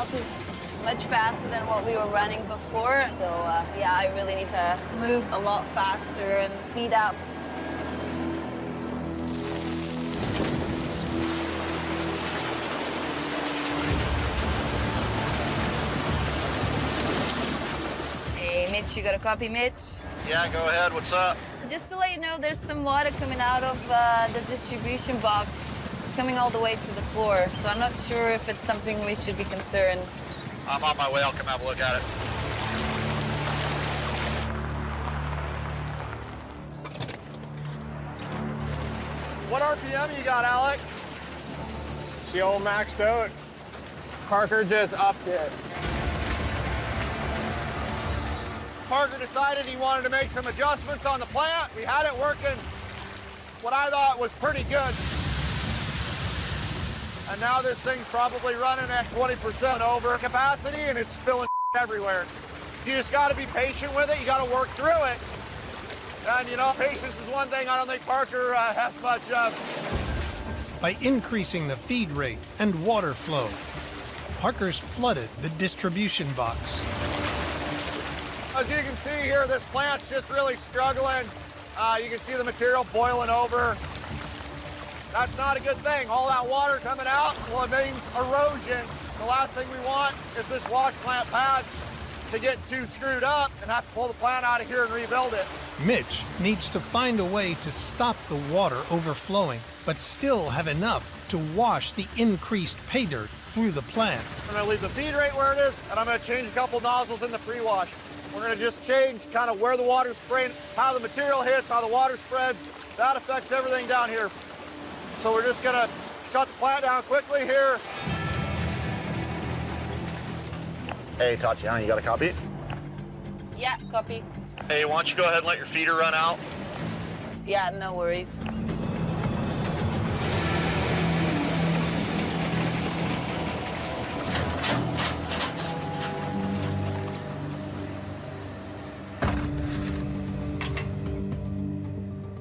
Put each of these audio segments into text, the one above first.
milk is much faster than what we were running before. So yeah, I really need to move a lot faster and speed up. Hey, Mitch, you got a copy, Mitch? Yeah, go ahead. What's up? Just to let you know, there's some water coming out of the distribution box. It's coming all the way to the floor, so I'm not sure if it's something we should be concerned. I'm on my way. I'll come have a look at it. What RPM you got, Alec? She all maxed out. Parker just upped it. Parker decided he wanted to make some adjustments on the plant. We had it working what I thought was pretty good. And now this thing's probably running at 20% over capacity and it's spilling everywhere. You just gotta be patient with it. You gotta work through it. And you know, patience is one thing I don't think Parker has much of. By increasing the feed rate and water flow, Parker's flooded the distribution box. As you can see here, this plant's just really struggling. You can see the material boiling over. That's not a good thing. All that water coming out, well, it means erosion. The last thing we want is this wash plant pad to get too screwed up and have to pull the plant out of here and rebuild it. Mitch needs to find a way to stop the water overflowing, but still have enough to wash the increased pay dirt through the plant. I'm gonna leave the feed rate where it is, and I'm gonna change a couple nozzles in the pre-wash. We're gonna just change kind of where the water's spraying, how the material hits, how the water spreads. That affects everything down here. So we're just gonna shut the plant down quickly here. Hey, Tatiana, you got a copy? Yeah, copy. Hey, why don't you go ahead and let your feeder run out? Yeah, no worries.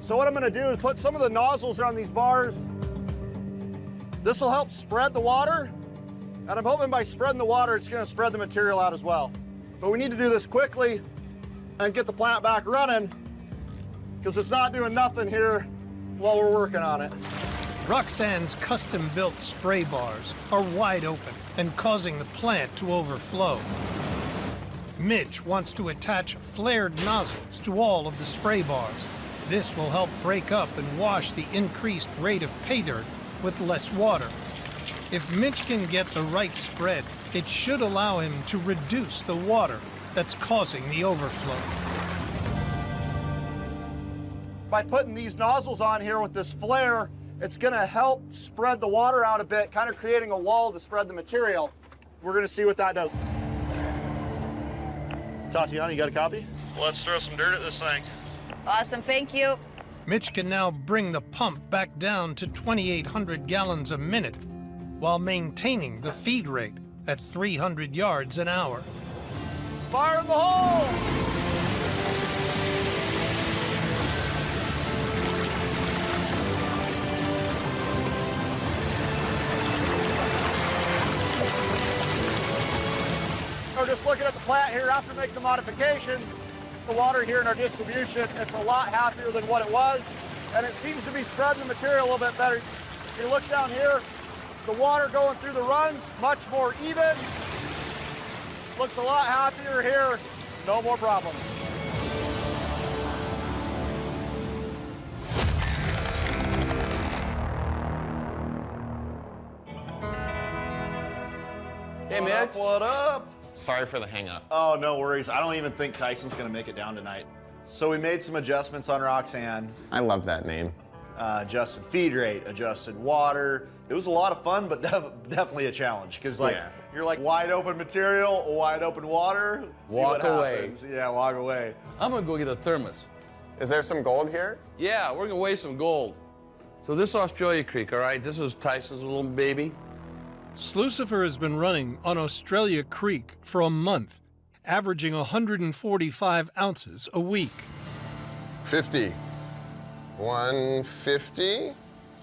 So what I'm gonna do is put some of the nozzles on these bars. This will help spread the water, and I'm hoping by spreading the water, it's gonna spread the material out as well. But we need to do this quickly and get the plant back running, because it's not doing nothing here while we're working on it. Roxanne's custom-built spray bars are wide open and causing the plant to overflow. Mitch wants to attach flared nozzles to all of the spray bars. This will help break up and wash the increased rate of pay dirt with less water. If Mitch can get the right spread, it should allow him to reduce the water that's causing the overflow. By putting these nozzles on here with this flare, it's gonna help spread the water out a bit, kind of creating a wall to spread the material. We're gonna see what that does. Tatiana, you got a copy? Let's throw some dirt at this thing. Awesome, thank you. Mitch can now bring the pump back down to 2,800 gallons a minute while maintaining the feed rate at 300 yards an hour. Fire in the hole! We're just looking at the plant here after making the modifications. The water here in our distribution, it's a lot happier than what it was, and it seems to be spreading the material a little bit better. If you look down here, the water going through the runs, much more even. Looks a lot happier here, no more problems. Hey, Mitch. What up? Sorry for the hang-up. Oh, no worries. I don't even think Tyson's gonna make it down tonight. So we made some adjustments on Roxanne. I love that name. Adjusted feed rate, adjusted water. It was a lot of fun, but definitely a challenge. Because you're like wide open material, wide open water. See Walk what away. happens. Yeah, walk away. I'm gonna go get a thermos. Is there some gold here? Yeah, we're gonna weigh some gold. So this is Australia Creek, all right? This is Tyson's little baby. Slucifer has been running on Australia Creek for a month, averaging 145 ounces a week. 50. 150.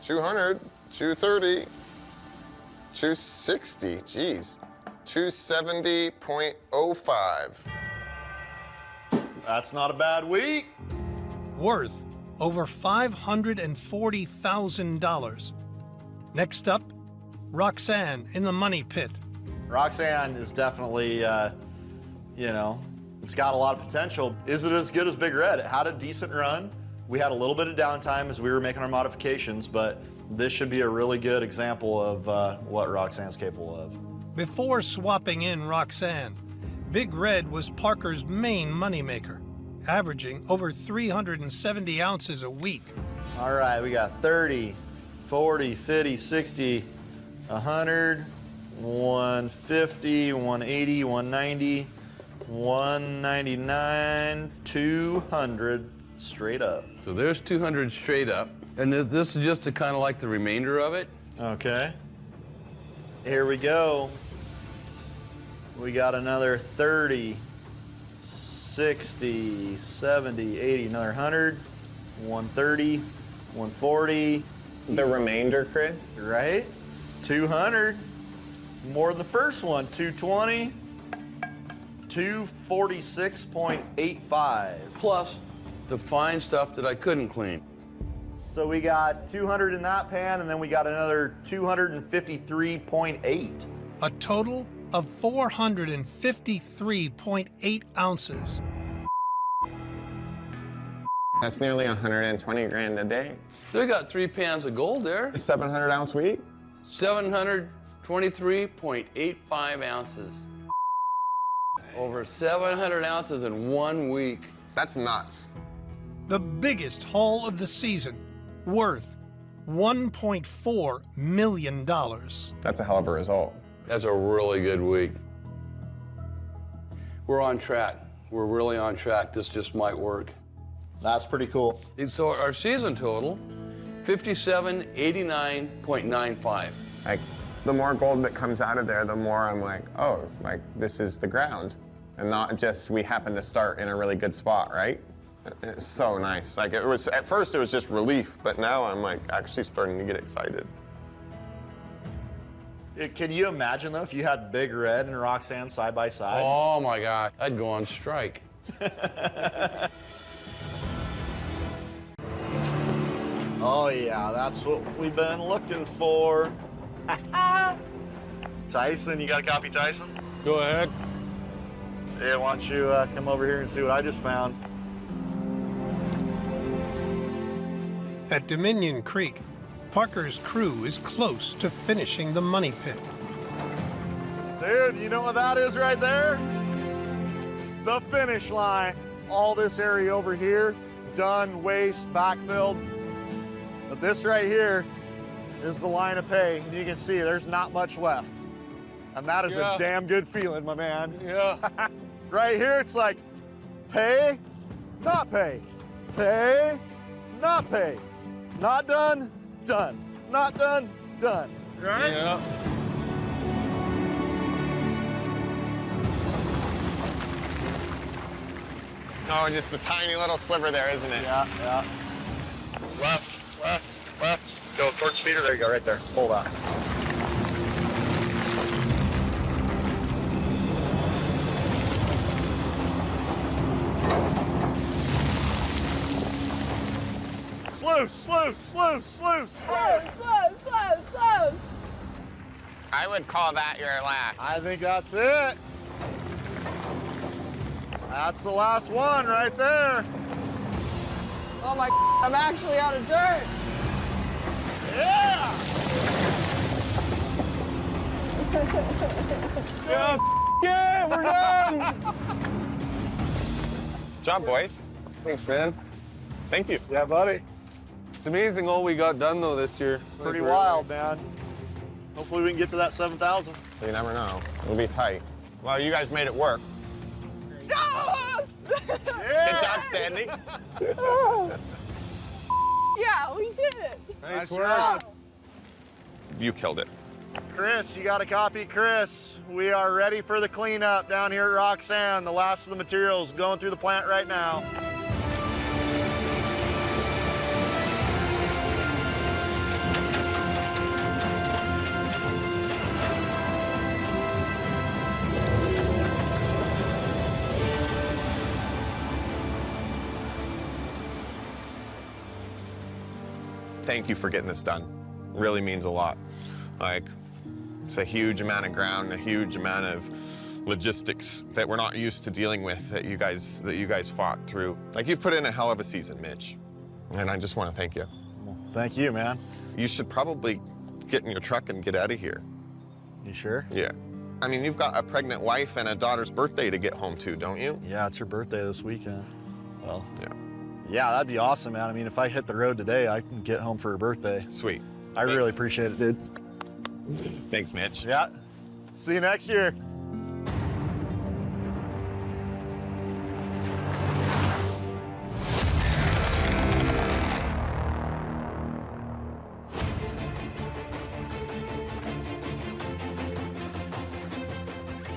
200. 230. 260. Geez. 270.05. That's not a bad week. Worth over $540,000. Next up, Roxanne in the money pit. Roxanne is definitely, you know, it's got a lot of potential. Is it as good as Big Red? It had a decent run. We had a little bit of downtime as we were making our modifications, but this should be a really good example of what Roxanne's capable of. Before swapping in Roxanne, Big Red was Parker's main moneymaker, averaging over 370 ounces a week. All right, we got 30, 40, 50, 60, 100, 150, 180, 190, 199, 200 straight up. So there's 200 straight up. And this is just to kind of like the remainder of it. Okay. Here we go. We got another 30, 60, 70, 80, another 100, 130, 140. The remainder, Chris? Right? 200. More than the first one. 220. 246.85. Plus the fine stuff that I couldn't clean. So we got 200 in that pan, and then we got another 253.8. A total of 453.8 ounces. That's nearly 120 grand a day. They got 3 pans of gold there. A 700 ounce week? 723.85 ounces. Over 700 ounces in 1 week. That's nuts. The biggest haul of the season, worth $1.4 million. That's a hell of a result. That's a really good week. We're on track. We're really on track. This just might work. That's pretty cool. So our season total, 5789.95. Like, the more gold that comes out of there, the more I'm like, oh, like, this is the ground. And not just we happen to start in a really good spot, right? It's so nice. Like, it was, at first it was just relief, but now I'm like actually starting to get excited. Can you imagine, though, if you had Big Red and Roxanne side by side? Oh my God, I'd go on strike. Oh, yeah, that's what we've been looking for. Tyson, you got a copy, Tyson? Go ahead. Yeah, why don't you come over here and see what I just found? At Dominion Creek, Parker's crew is close to finishing the money pit. Dude, you know what that is right there? The finish line. All this area over here, done, waste, backfilled. But this right here is the line of pay. And you can see there's not much left. And that is a damn good feeling, my man. Yeah. Right here, it's like pay, not pay. Pay, not pay. Not done, done. Not done, done. Right? Yeah. Oh, just the tiny little sliver there, isn't it? Yeah, yeah. Left, left, left. Go towards feeder. There you go, right there. Hold on. Sluice, sluice, sluice, sluice, sluice. I would call that your last. I think that's it. That's the last one right there. Oh my, I'm actually out of dirt. Yeah! Yeah, we're done. Good job, boys. Thanks, man. Thank you. Yeah, buddy. It's amazing all we got done though this year. Pretty Like, wild, man. Hopefully we can get to that 7,000. You never know. It'll be tight. Well, you guys made it work. Yes! Good job, Sandy. Yeah, we did it. Nice Nice work. job. You killed it. Chris, you got a copy, Chris. We are ready for the cleanup down here at Roxanne. The last of the materials going through the plant right now. thank you for getting this done. Really means a lot. Like, it's a huge amount of ground, a huge amount of logistics that we're not used to dealing with that you guys fought through. Like, you've put in a hell of a season, Mitch. And I just want to thank you. Well, thank you, man. You should probably get in your truck and get out of here. You sure? Yeah. I mean, you've got a pregnant wife and a daughter's birthday to get home to, don't you? Yeah, it's her birthday this weekend. Well, Yeah. yeah, that'd be awesome, man. I mean, if I hit the road today, I can get home for her birthday. Sweet. I really appreciate it, dude. Thanks, Mitch. Yeah. See you next year.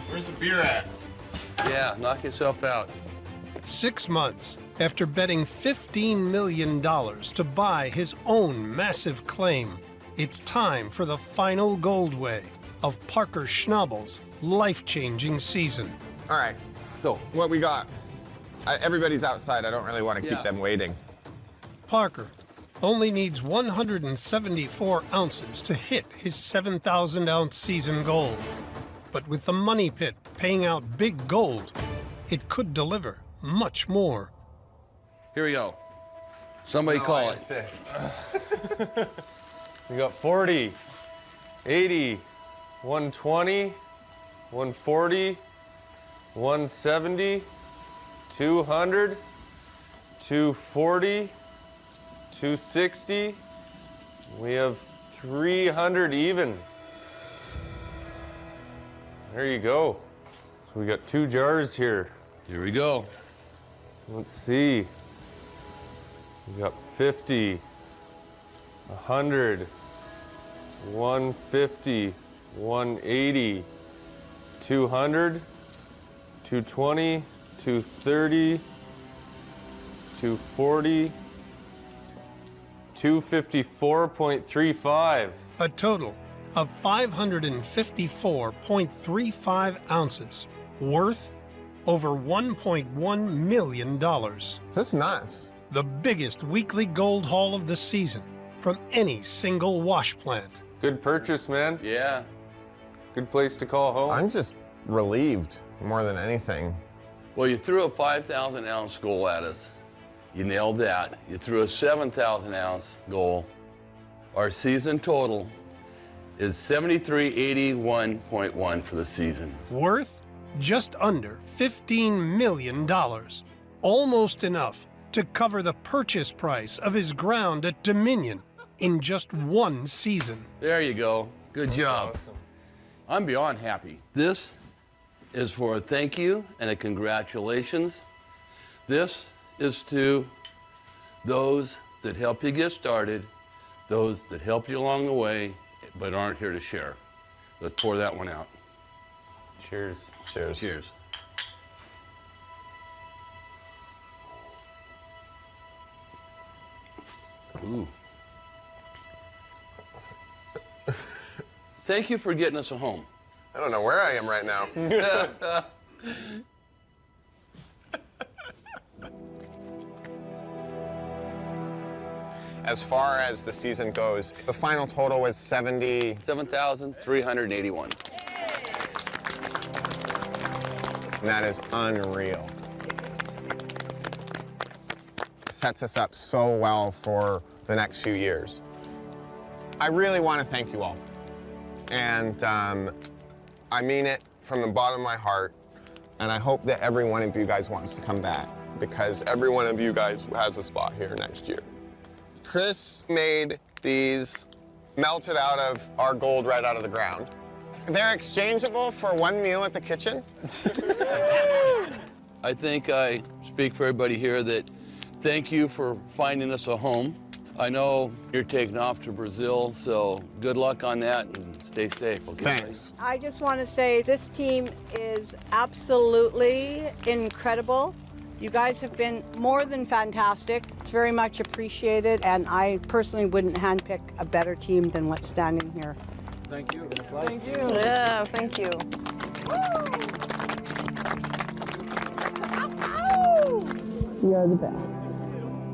Where's the beer at? Yeah, knock yourself out. 6 months after betting $15 million to buy his own massive claim, it's time for the final Goldway of Parker Schnabel's life-changing season. All right, So, what we got? Everybody's outside. I don't really want to keep Yeah. them waiting. Parker only needs 174 ounces to hit his 7,000-ounce season goal. But with the money pit paying out big gold, it could deliver much more. here we go. Somebody call it. Assist. We got 40, 80, 120, 140, 170, 200, 240, 260. We have 300 even. There you go. So we got 2 jars here. Here we go. Let's see. We got 50, 100, 150, 180, 200, 220, 230, 240, 254.35. A total of 554.35 ounces, worth over $1.1 million. That's nuts. The biggest weekly gold haul of the season from any single wash plant. Good purchase, man. Yeah. Good place to call home. I'm just relieved more than anything. Well, you threw a 5,000-ounce goal at us. You nailed that. You threw a 7,000-ounce goal. Our season total is 7381.1 for the season. Worth just under $15 million. Almost enough to cover the purchase price of his ground at Dominion in just one season. There you go. Good job. Awesome. I'm beyond happy. This is for a thank you and a congratulations. This is to those that help you get started, those that help you along the way, but aren't here to share. Let's pour that one out. Cheers. Cheers. Cheers. Ooh. Thank you for getting us a home. I don't know where I am right now. As far as the season goes, the final total was 70. 7,381. And that is unreal. Sets us up so well for the next few years. I really want to thank you all. And I mean it from the bottom of my heart. And I hope that every one of you guys wants to come back, because every one of you guys has a spot here next year. Chris made these melted out of our gold right out of the ground. They're exchangeable for one meal at the kitchen. I think I speak for everybody here that thank you for finding us a home. I know you're taking off to Brazil, so good luck on that and stay safe. Okay? Thanks. I just want to say this team is absolutely incredible. You guys have been more than fantastic. It's very much appreciated, and I personally wouldn't handpick a better team than what's standing here. Thank you. Yeah, thank you. You're the best.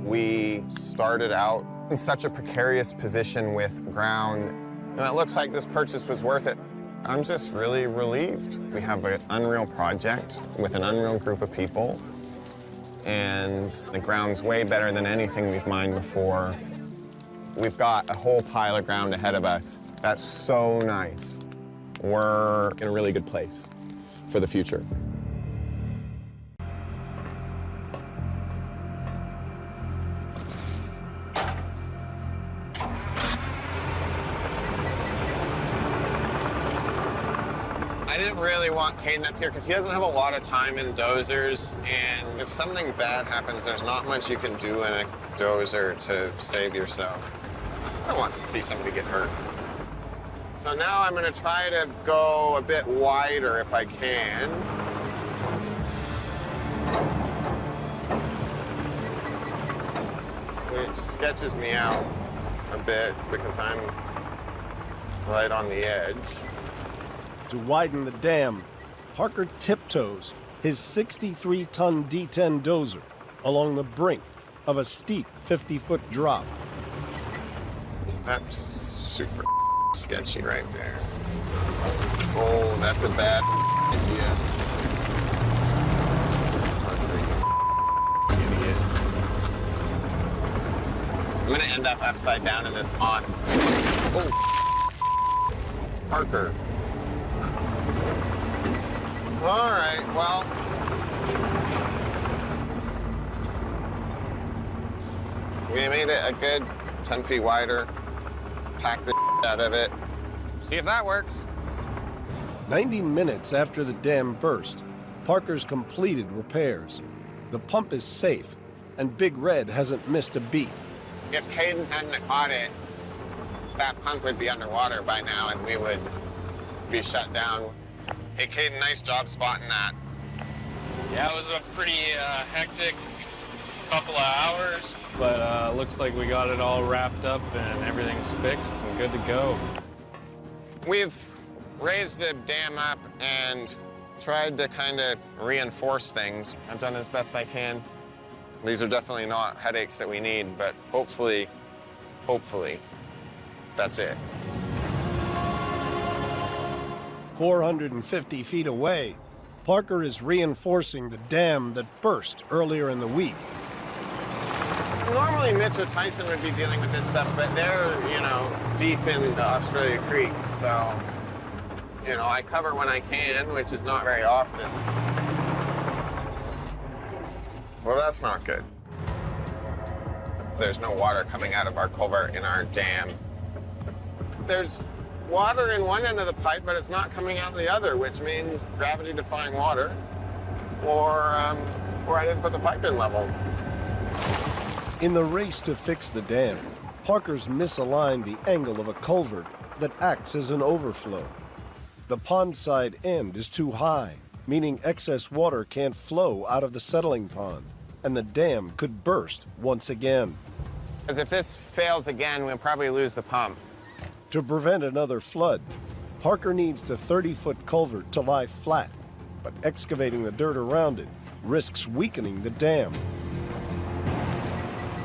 We started out in such a precarious position with ground, and it looks like this purchase was worth it. I'm just really relieved. We have an unreal project with an unreal group of people, and the ground's way better than anything we've mined before. We've got a whole pile of ground ahead of us. That's so nice. We're in a really good place for the future. I didn't really want Caden up here because he doesn't have a lot of time in dozers, and if something bad happens, there's not much you can do in a dozer to save yourself. I don't want to see somebody get hurt. So now I'm going to try to go a bit wider if I can. Which sketches me out a bit because I'm right on the edge. To widen the dam, Parker tiptoes his 63-ton D10 dozer along the brink of a steep 50-foot drop. That's super sketchy right there. Oh, that's a bad idea. Idiot. I'm gonna end up upside down in this pond. Oh, Parker. All right, well. We made it a good 10 feet wider. Pack the out of it. See if that works. 90 minutes after the dam burst, Parker's completed repairs. The pump is safe, and Big Red hasn't missed a beat. If Caden hadn't caught it, that pump would be underwater by now and we would be shut down. Hey, Caden, nice job spotting that. Yeah, it was a pretty hectic couple of hours, but looks like we got it all wrapped up and everything's fixed and good to go. We've raised the dam up and tried to kind of reinforce things. I've done as best I can. These are definitely not headaches that we need, but hopefully, that's it. 450 feet away, Parker is reinforcing the dam that burst earlier in the week. Normally Mitch or Tyson would be dealing with this stuff, but they're, deep in the Australia Creek, so, I cover when I can, which is not very often. Well, that's not good. There's no water coming out of our culvert in our dam. There's water in one end of the pipe, but it's not coming out the other, which means gravity-defying water, or I didn't put the pipe in level. In the race to fix the dam, Parker's misaligned the angle of a culvert that acts as an overflow. The pond side end is too high, meaning excess water can't flow out of the settling pond, and the dam could burst once again. Because if this fails again, we'll probably lose the pump. To prevent another flood, Parker needs the 30-foot culvert to lie flat, but excavating the dirt around it risks weakening the dam.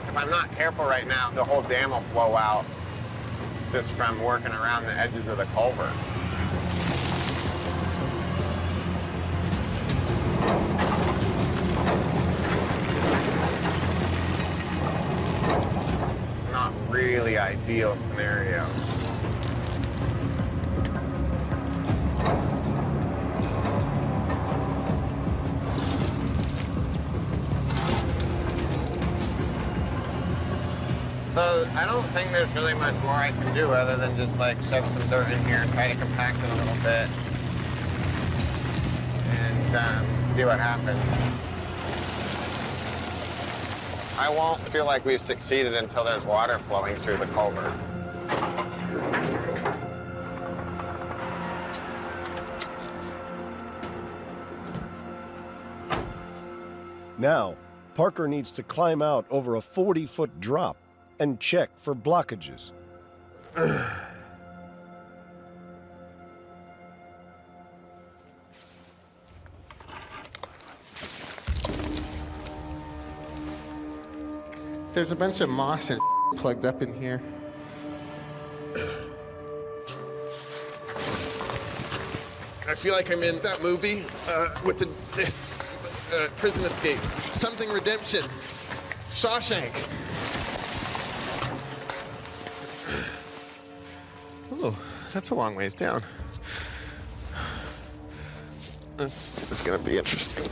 If I'm not careful right now, the whole dam will blow out just from working around the edges of the culvert. It's not really ideal scenario. So I don't think there's really much more I can do other than just shove some dirt in here and try to compact it a little bit and see what happens. I won't feel like we've succeeded until there's water flowing through the culvert. Now, Parker needs to climb out over a 40-foot drop and check for blockages. There's a bunch of moss and plugged up in here. I feel like I'm in that movie with this prison escape. Something Redemption. Shawshank. Oh, that's a long ways down. This is gonna be interesting.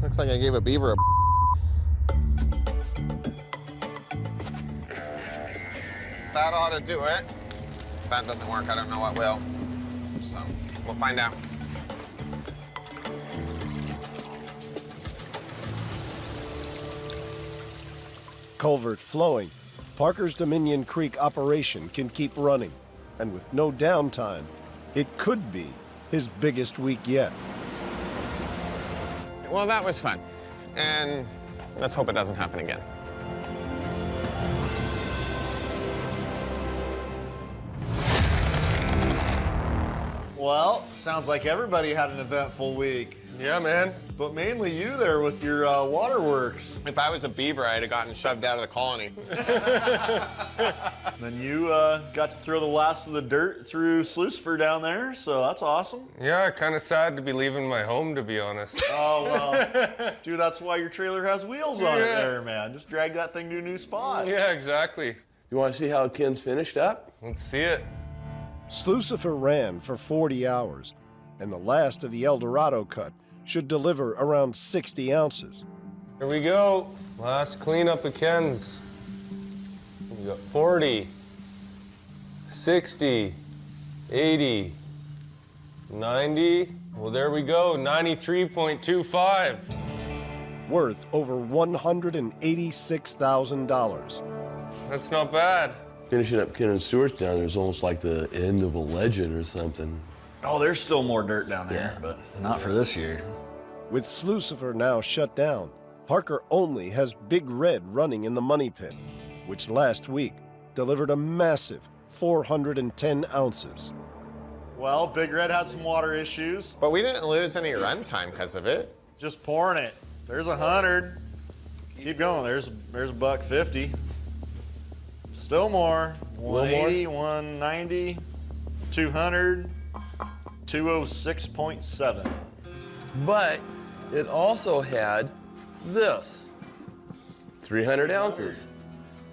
Looks like I gave a beaver a That ought to do it. If that doesn't work, I don't know what will. So, we'll find out. Culvert flowing, Parker's Dominion Creek operation can keep running. And with no downtime, it could be his biggest week yet. Well, that was fun. And let's hope it doesn't happen again. Well, sounds like everybody had an eventful week. Yeah, man. But mainly you there with your waterworks. If I was a beaver, I'd have gotten shoved out of the colony. Then you got to throw the last of the dirt through Slucifer down there, so that's awesome. Yeah, kind of sad to be leaving my home, to be honest. Oh, well, dude, that's why your trailer has wheels on it there, man. Just drag that thing to a new spot. Yeah, exactly. You want to see how Ken's finished up? Let's see it. Slucifer ran for 40 hours, and the last of the El Dorado cut should deliver around 60 ounces. Here we go. Last cleanup of Ken's. We got 40, 60, 80, 90. Well, there we go, 93.25. Worth over $186,000. That's not bad. Finishing up Ken and Stewart's down there is almost like the end of a legend or something. Oh, there's still more dirt down there, but not for this year. With Slucifer now shut down, Parker only has Big Red running in the money pit, which last week delivered a massive 410 ounces. Well, Big Red had some water issues. But we didn't lose any run time because of it. Just pouring it. There's 100. Keep going. There's $150. Still more. 180, 190, 200, 206.7. But it also had this, 300 ounces.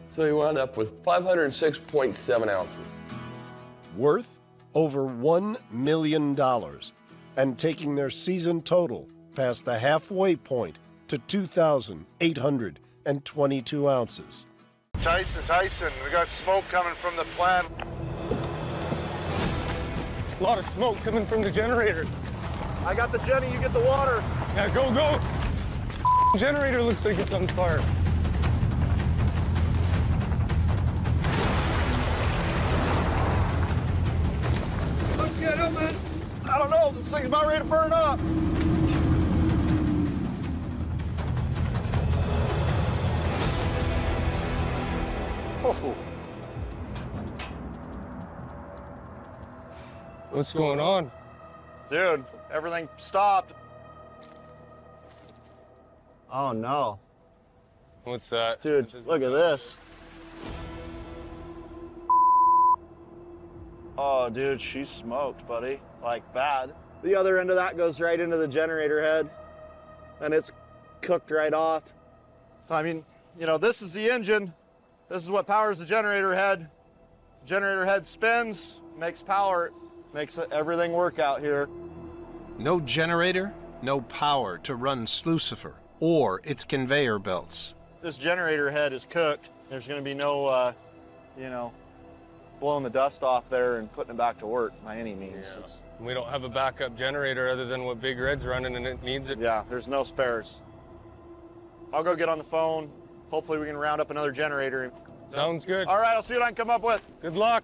So he wound up with 506.7 ounces. Worth over $1 million, and taking their season total past the halfway point to 2,822 ounces. Tyson, we got smoke coming from the plant. A lot of smoke coming from the generator. I got the Jenny, you get the water. Yeah, go, go. Generator looks like it's on fire. Let's get up, man. I don't know, this thing's about ready to burn up. Oh. What's going on? Dude, everything stopped. Oh, no. What's that? Dude, look at this. Oh, dude, she's smoked, buddy. Like, bad. The other end of that goes right into the generator head, and it's cooked right off. I mean, you know, this is the engine. This is what powers the generator head. Generator head spins, makes power, makes everything work out here. No generator, no power to run Slucifer or its conveyor belts. This generator head is cooked. There's gonna be no, you know, blowing the dust off there and putting it back to work by any means. Yeah. We don't have a backup generator other than what Big Red's running, and it needs it. Yeah, there's no spares. I'll go get on the phone. Hopefully we can round up another generator. Sounds good. All right, I'll see what I can come up with. Good luck.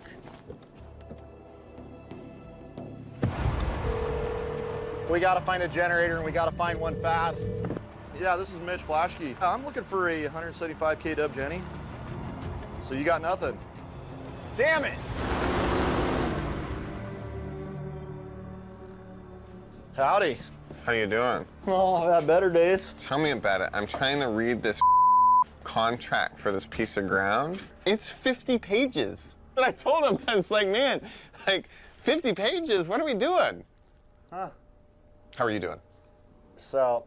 We gotta find a generator and we gotta find one fast. Yeah, this is Mitch Blaschke. I'm looking for a 175K dub Jenny. So you got nothing. Damn it! Howdy. How you doing? Oh, I've had better days. Tell me about it. I'm trying to read this contract for this piece of ground. It's 50 pages. And I told him, I was like, man, like 50 pages? What are we doing? Huh. How are you doing? So,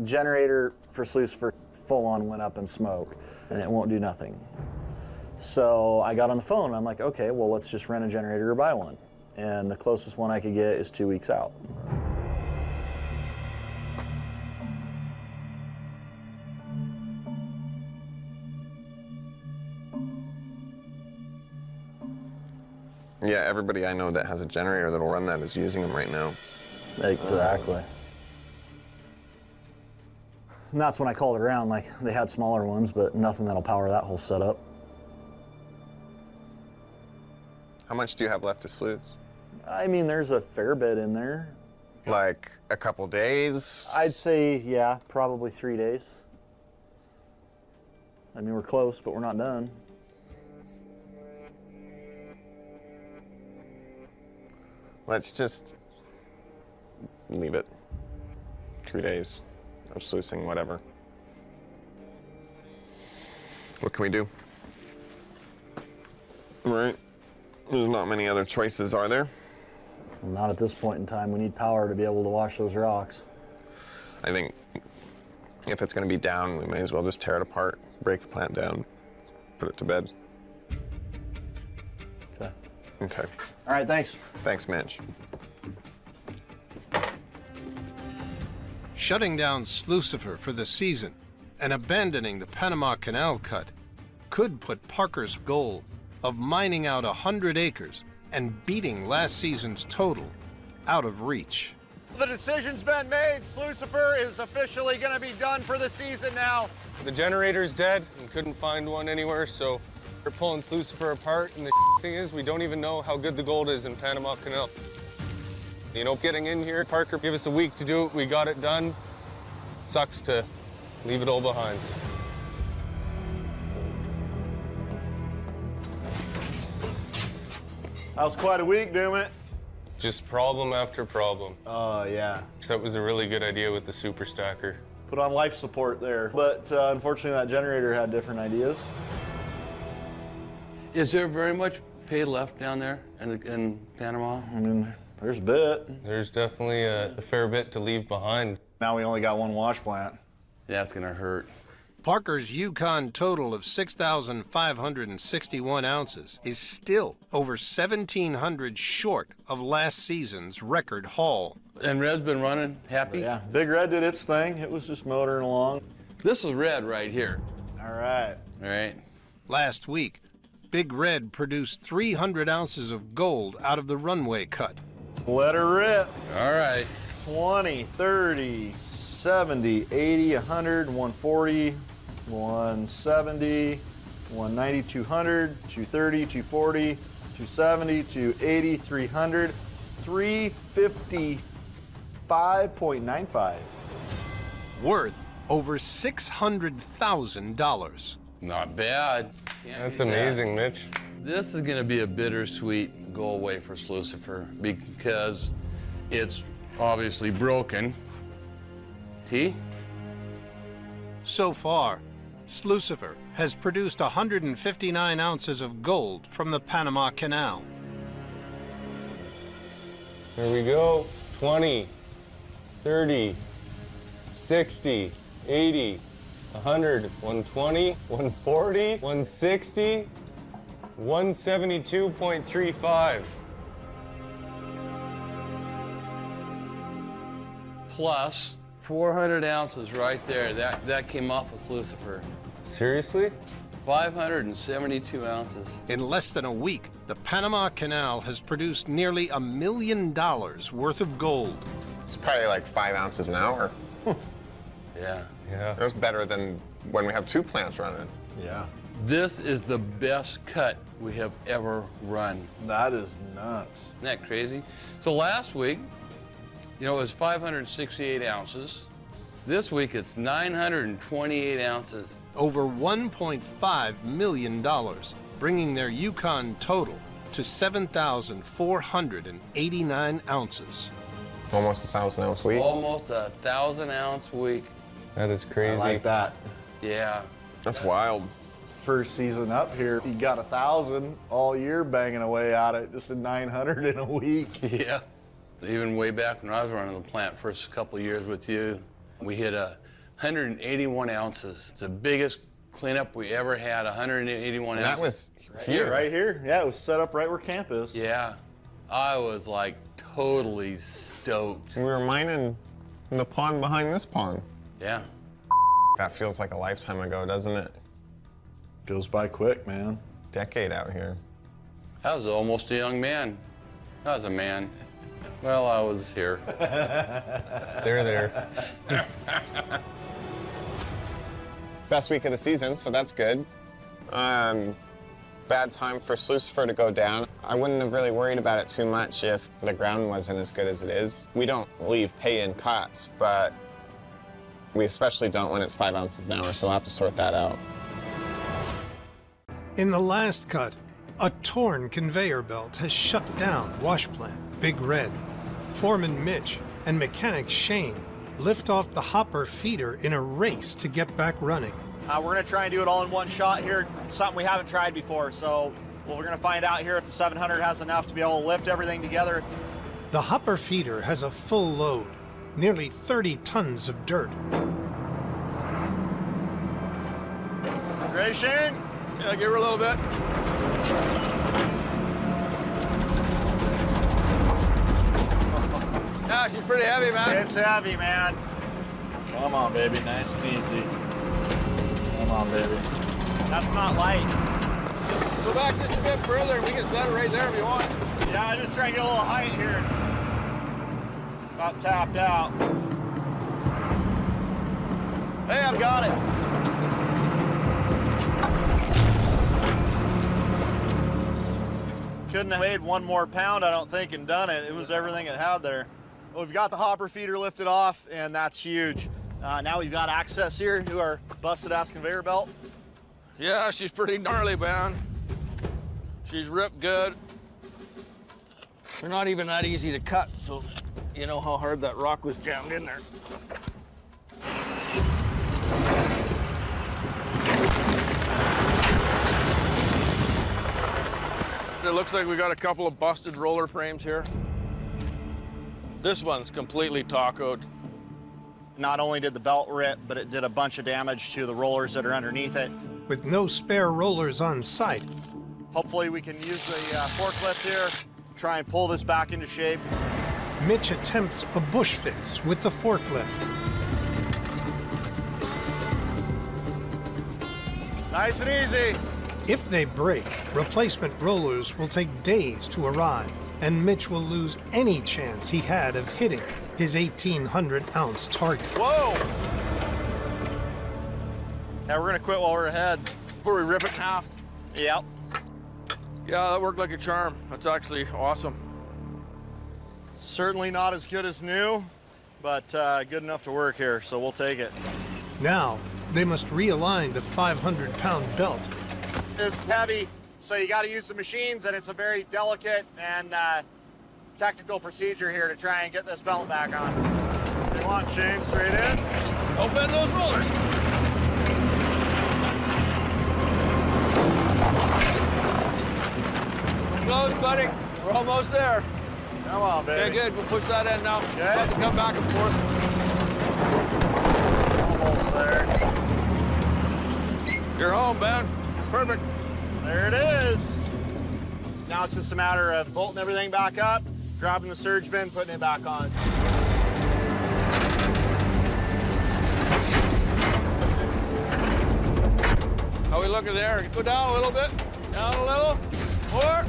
generator for Slucifer full on went up in smoke, and it won't do nothing. So I got on the phone, and I'm like, okay, well, let's just rent a generator or buy one. And the closest one I could get is 2 weeks out. Yeah, everybody I know that has a generator that'll run that is using them right now. Exactly. And that's when I called it around. Like, they had smaller ones, but nothing that'll power that whole setup. How much do you have left to sluice? I mean, there's a fair bit in there. Like a couple days? I'd say, yeah, probably 3 days. I mean, we're close, but we're not done. Let's just leave it. 3 days of sluicing, whatever. What can we do? Right. There's not many other choices, are there? Not at this point in time. We need power to be able to wash those rocks. I think if it's going to be down, we may as well just tear it apart, break the plant down, put it to bed. Okay. Okay. All right, thanks. Thanks, Mitch. Shutting down Slucifer for the season and abandoning the Panama Canal cut could put Parker's goal of mining out 100 acres and beating last season's total out of reach. The decision's been made. Slucifer is officially going to be done for the season now. The generator's dead and couldn't find one anywhere, so we're pulling Slucifer apart. And the thing is, we don't even know how good the gold is in Panama Canal. You know, getting in here, Parker gave us a week to do it. We got it done. It sucks to leave it all behind. That was quite a week, doing it. Just problem after problem. Oh, yeah. So that was a really good idea with the super stacker. Put on life support there. But unfortunately, that generator had different ideas. Is there very much pay left down there in Panama? I mean, there's a bit. There's definitely a fair bit to leave behind. Now we only got one wash plant. That's gonna hurt. Parker's Yukon total of 6,561 ounces is still over 1,700 short of last season's record haul. And Red's been running happy? Yeah, Big Red did its thing. It was just motoring along. This is Red right here. All right. All right. Last week, Big Red produced 300 ounces of gold out of the runway cut. Let her rip. All right. 20, 30, 70, 80, 100, 140, 170, 190, 200, 230, 240, 270, 280, 300, 355.95. Worth over $600,000. Not bad. That's amazing, Mitch. This is going to be a bittersweet go away for Slucifer because it's obviously broken. T? So far, Slucifer has produced 159 ounces of gold from the Panama Canal. Here we go. 20, 30, 60, 80, 100, 120, 140, 160, 172.35. Plus 400 ounces right there. That came off of Slucifer. Seriously? 572 ounces. In less than a week, the Panama Canal has produced nearly $1 million worth of gold. It's probably like 5 ounces an hour. Yeah. Yeah. It was better than when we have 2 plants running. Yeah. This is the best cut we have ever run. That is nuts. Isn't that crazy? So last week, you know, it was 568 ounces. This week it's 928 ounces. Over $1.5 million, bringing their Yukon total to 7,489 ounces. Almost 1,000 ounce week. Almost 1,000 ounce week. That is crazy. I like that. Yeah. That's wild. First season up here, you got 1,000 all year banging away at it, just a 900 in a week. Yeah. Even way back when I was running the plant first couple of years with you, we hit 181 ounces. It's the biggest cleanup we ever had, 181 ounces. That was Here, right here. Yeah, it was set up right where camp is. Yeah. I was like totally stoked. We were mining in the pond behind this pond. Yeah. That feels like a lifetime ago, doesn't it? Goes by quick, man. Decade out here. I was almost a young man. I was a man. Well, I was here. There. Best week of the season, so that's good. Bad time for Lucifer to go down. I wouldn't have really worried about it too much if the ground wasn't as good as it is. We don't leave pay-in cuts, but we especially don't when it's 5 ounces an hour, so we'll have to sort that out. In the last cut, a torn conveyor belt has shut down wash plant Big Red. Foreman Mitch and mechanic Shane lift off the hopper feeder in a race to get back running. We're gonna try and do it all in one shot here. It's something we haven't tried before, so we're gonna find out here if the 700 has enough to be able to lift everything together. The hopper feeder has a full load, nearly 30 tons of dirt. Ready, Shane? Yeah, give her a little bit. Yeah, she's pretty heavy, man. It's heavy, man. Come on, baby. Nice and easy. Come on, baby. That's not light. Go back just a bit further and we can set it right there if you want. Yeah, I'm just trying to get a little height here. Got tapped out. Hey, I've got it. Couldn't have made one more pound, I don't think, and done it. It was everything it had there. Well, we've got the hopper feeder lifted off, and that's huge. Now we've got access here to our busted-ass conveyor belt. Yeah, she's pretty gnarly, man. She's ripped good. They're not even that easy to cut, so you know how hard that rock was jammed in there. It looks like we got a couple of busted roller frames here. This one's completely tacoed. Not only did the belt rip, but it did a bunch of damage to the rollers that are underneath it. With no spare rollers on site, Hopefully we can use the forklift here, try and pull this back into shape. Mitch attempts a bush fix with the forklift. Nice and easy. If they break, replacement rollers will take days to arrive, and Mitch will lose any chance he had of hitting his 1,800-ounce target. Whoa! Yeah, we're gonna quit while we're ahead. Before we rip it in half. Yep. Yeah, that worked like a charm. That's actually awesome. Certainly not as good as new, but good enough to work here, so we'll take it. Now, they must realign the 500-pound belt. It's heavy, so you gotta use the machines, and it's a very delicate and technical procedure here to try and get this belt back on. If you want, Shane, straight in. Don't bend those rollers. Close, buddy. We're almost there. Come on, baby. Okay, good. We'll push that in now. Okay. We'll have to come back and forth. Almost there. You're home, Ben. Perfect. There it is. Now it's just a matter of bolting everything back up, grabbing the surge bin, putting it back on. How we looking there? Go down a little bit. Down a little. More.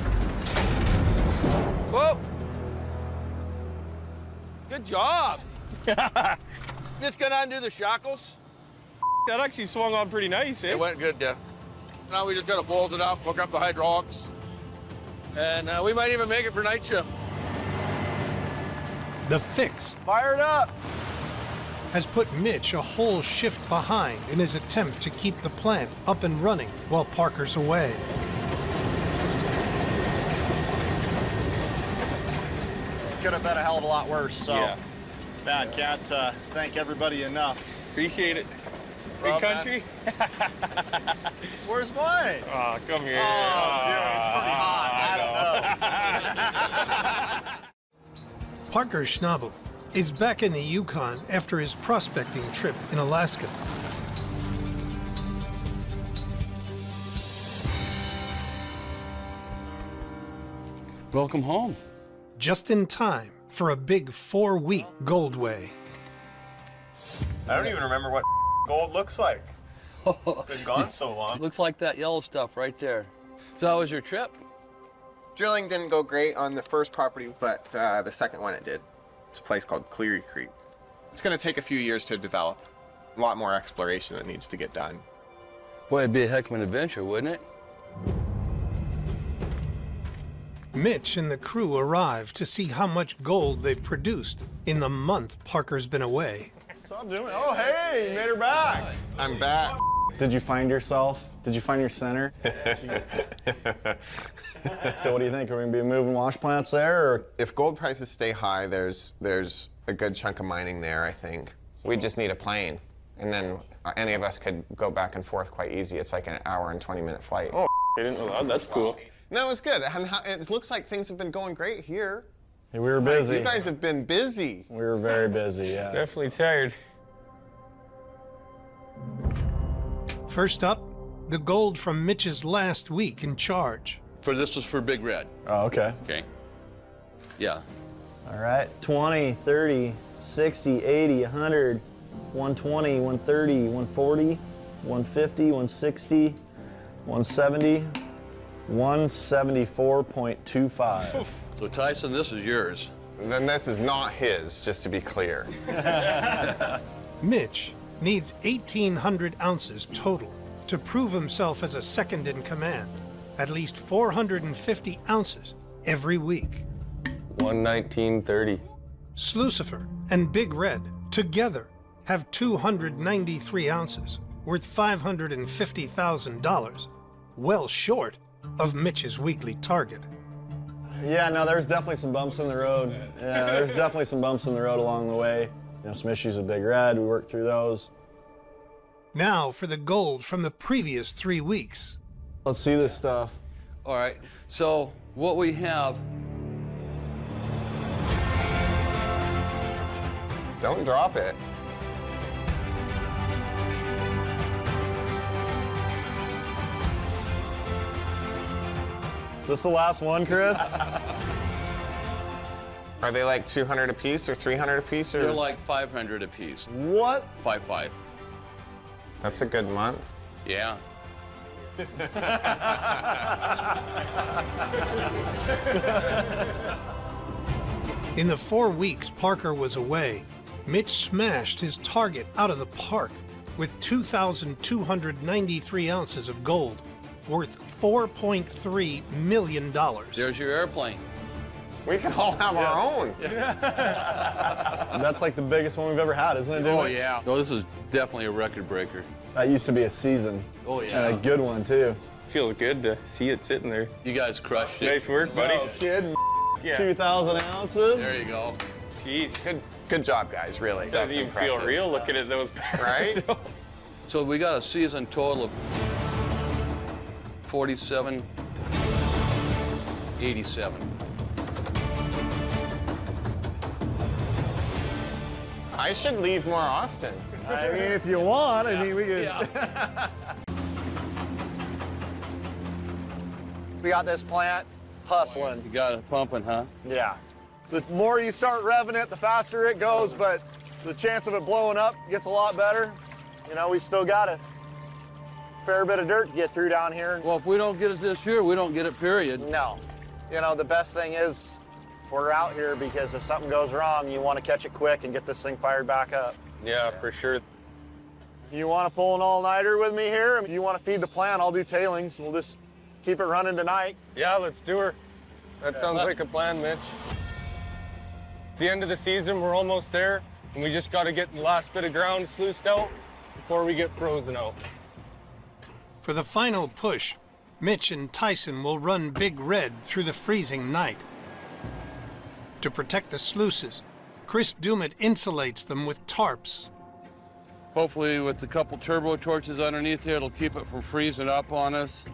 Whoa. Good job. Just gonna undo the shackles. That actually swung on pretty nice, eh? It went good, yeah. Now we just gotta bolt it up, hook up the hydraulics, and we might even make it for night shift. The fix Fire it up. has put Mitch a whole shift behind in his attempt to keep the plant up and running while Parker's away. Could have been a hell of a lot worse, so Yeah. man, can't thank everybody enough. Appreciate it. Big Well, country. Where's mine? Oh, come here. Oh, dude, it's pretty hot. I don't know. Parker Schnabel is back in the Yukon after his prospecting trip in Alaska. Welcome home. Just in time for a big 4-week gold weigh. I don't even remember what gold looks like. Been gone so long. Looks like that yellow stuff right there. So how was your trip? Drilling didn't go great on the first property, but the second one it did. It's a place called Cleary Creek. It's going to take a few years to develop. A lot more exploration that needs to get done. Boy, it'd be a heck of an adventure, wouldn't it? Mitch and the crew arrived to see how much gold they've produced in the month Parker's been away. What's up, doing? Oh, hey, you made her back. I'm back. Did you find yourself? Did you find your center? So what do you think? Are we gonna be moving wash plants there? Or? If gold prices stay high, there's a good chunk of mining there, I think. We just need a plane. And then any of us could go back and forth quite easy. It's like an hour and 20-minute flight. Oh, I didn't know that. That's cool. No, it's good. And it looks like things have been going great here. Hey, we were busy. You guys have been busy. We were very busy, yeah. Definitely tired. First up, the gold from Mitch's last week in charge. This was for Big Red. Oh, okay. Okay. Yeah. All right. 20, 30, 60, 80, 100, 120, 130, 140, 150, 160, 170, 174.25. So Tyson, this is yours. Then this is not his, just to be clear. Mitch needs 1,800 ounces total to prove himself as a second in command. At least 450 ounces every week. 119.30. Slucifer and Big Red together have 293 ounces, worth $550,000, well short of Mitch's weekly target. Yeah, no, there's definitely some bumps in the road. Yeah, there's definitely some bumps in the road along the way. You know, some issues with Big Red, we worked through those. Now for the gold from the previous 3 weeks. Let's see this stuff. All right. So what we have. Don't drop it. Is this the last one, Chris? Are they like 200 a piece or 300 a piece? Or? They're like 500 a piece. What? 5.5. That's a good month. Yeah. In the 4 weeks Parker was away, Mitch smashed his target out of the park with 2,293 ounces of gold, worth $4.3 million. There's your airplane. We can all have our own. That's like the biggest one we've ever had, isn't it, dude? Oh, yeah. No, this is definitely a record breaker. That used to be a season. Oh, yeah. And a good one, too. Feels good to see it sitting there. You guys crushed it. Nice work, buddy. No kidding. Yeah. 2,000 ounces. There you go. Jeez. Good job, guys, really. Doesn't That's even impressive. feel real looking at those barrels. Right? So we got a season total of 47.87. I should leave more often. I mean, if you want, I mean, we could. Yeah. We got this plant hustling. You got it pumping, huh? Yeah. The more you start revving it, the faster it goes, but the chance of it blowing up gets a lot better. You know, we still got a fair bit of dirt to get through down here. Well, if we don't get it this year, we don't get it, period. No. You know, the best thing is we're out here because if something goes wrong, you want to catch it quick and get this thing fired back up. Yeah, for sure. You want to pull an all-nighter with me here? If you want to feed the plant, I'll do tailings. We'll just keep it running tonight. Yeah, let's do her. That sounds like a plan, Mitch. It's the end of the season. We're almost there. and we just got to get the last bit of ground sluiced out before we get frozen out. For the final push, Mitch and Tyson will run Big Red through the freezing night. To protect the sluices, Chris Dumit insulates them with tarps. Hopefully with a couple turbo torches underneath here, it'll keep it from freezing up on us.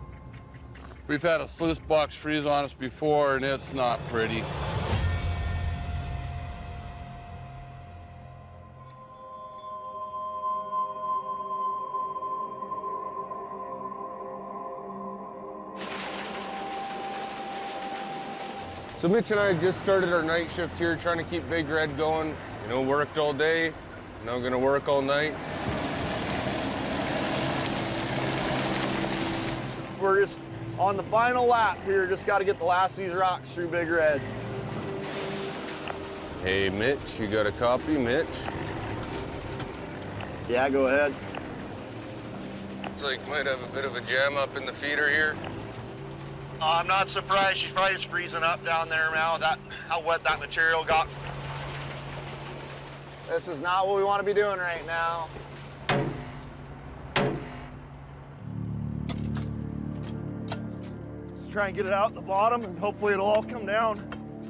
We've had a sluice box freeze on us before, and it's not pretty. So Mitch and I just started our night shift here, trying to keep Big Red going. You know, worked all day, now gonna work all night. We're just on the final lap here. Just got to get the last of these rocks through Big Red. Hey, Mitch, you got a copy, Mitch? Yeah, go ahead. Looks like might have a bit of a jam up in the feeder here. I'm not surprised. She's probably just freezing up down there now. How wet that material got. This is not what we want to be doing right now. Let's try and get it out at the bottom, and hopefully it'll all come down.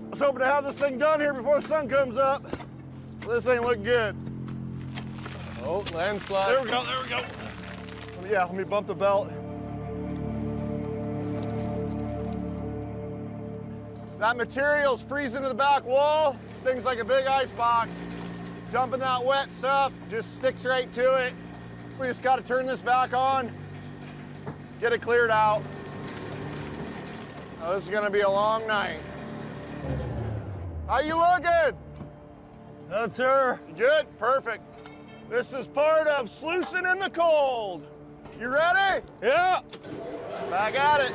I was hoping to have this thing done here before the sun comes up. This ain't looking good. Oh, landslide. There we go, there we go. Yeah, let me bump the belt. That material's freezing to the back wall. Things like a big ice box. Dumping that wet stuff just sticks right to it. We just got to turn this back on, get it cleared out. Oh, this is gonna be a long night. How you looking? Good, sir. Good, perfect. This is part of sluicing in the cold. You ready? Yeah. Back at it.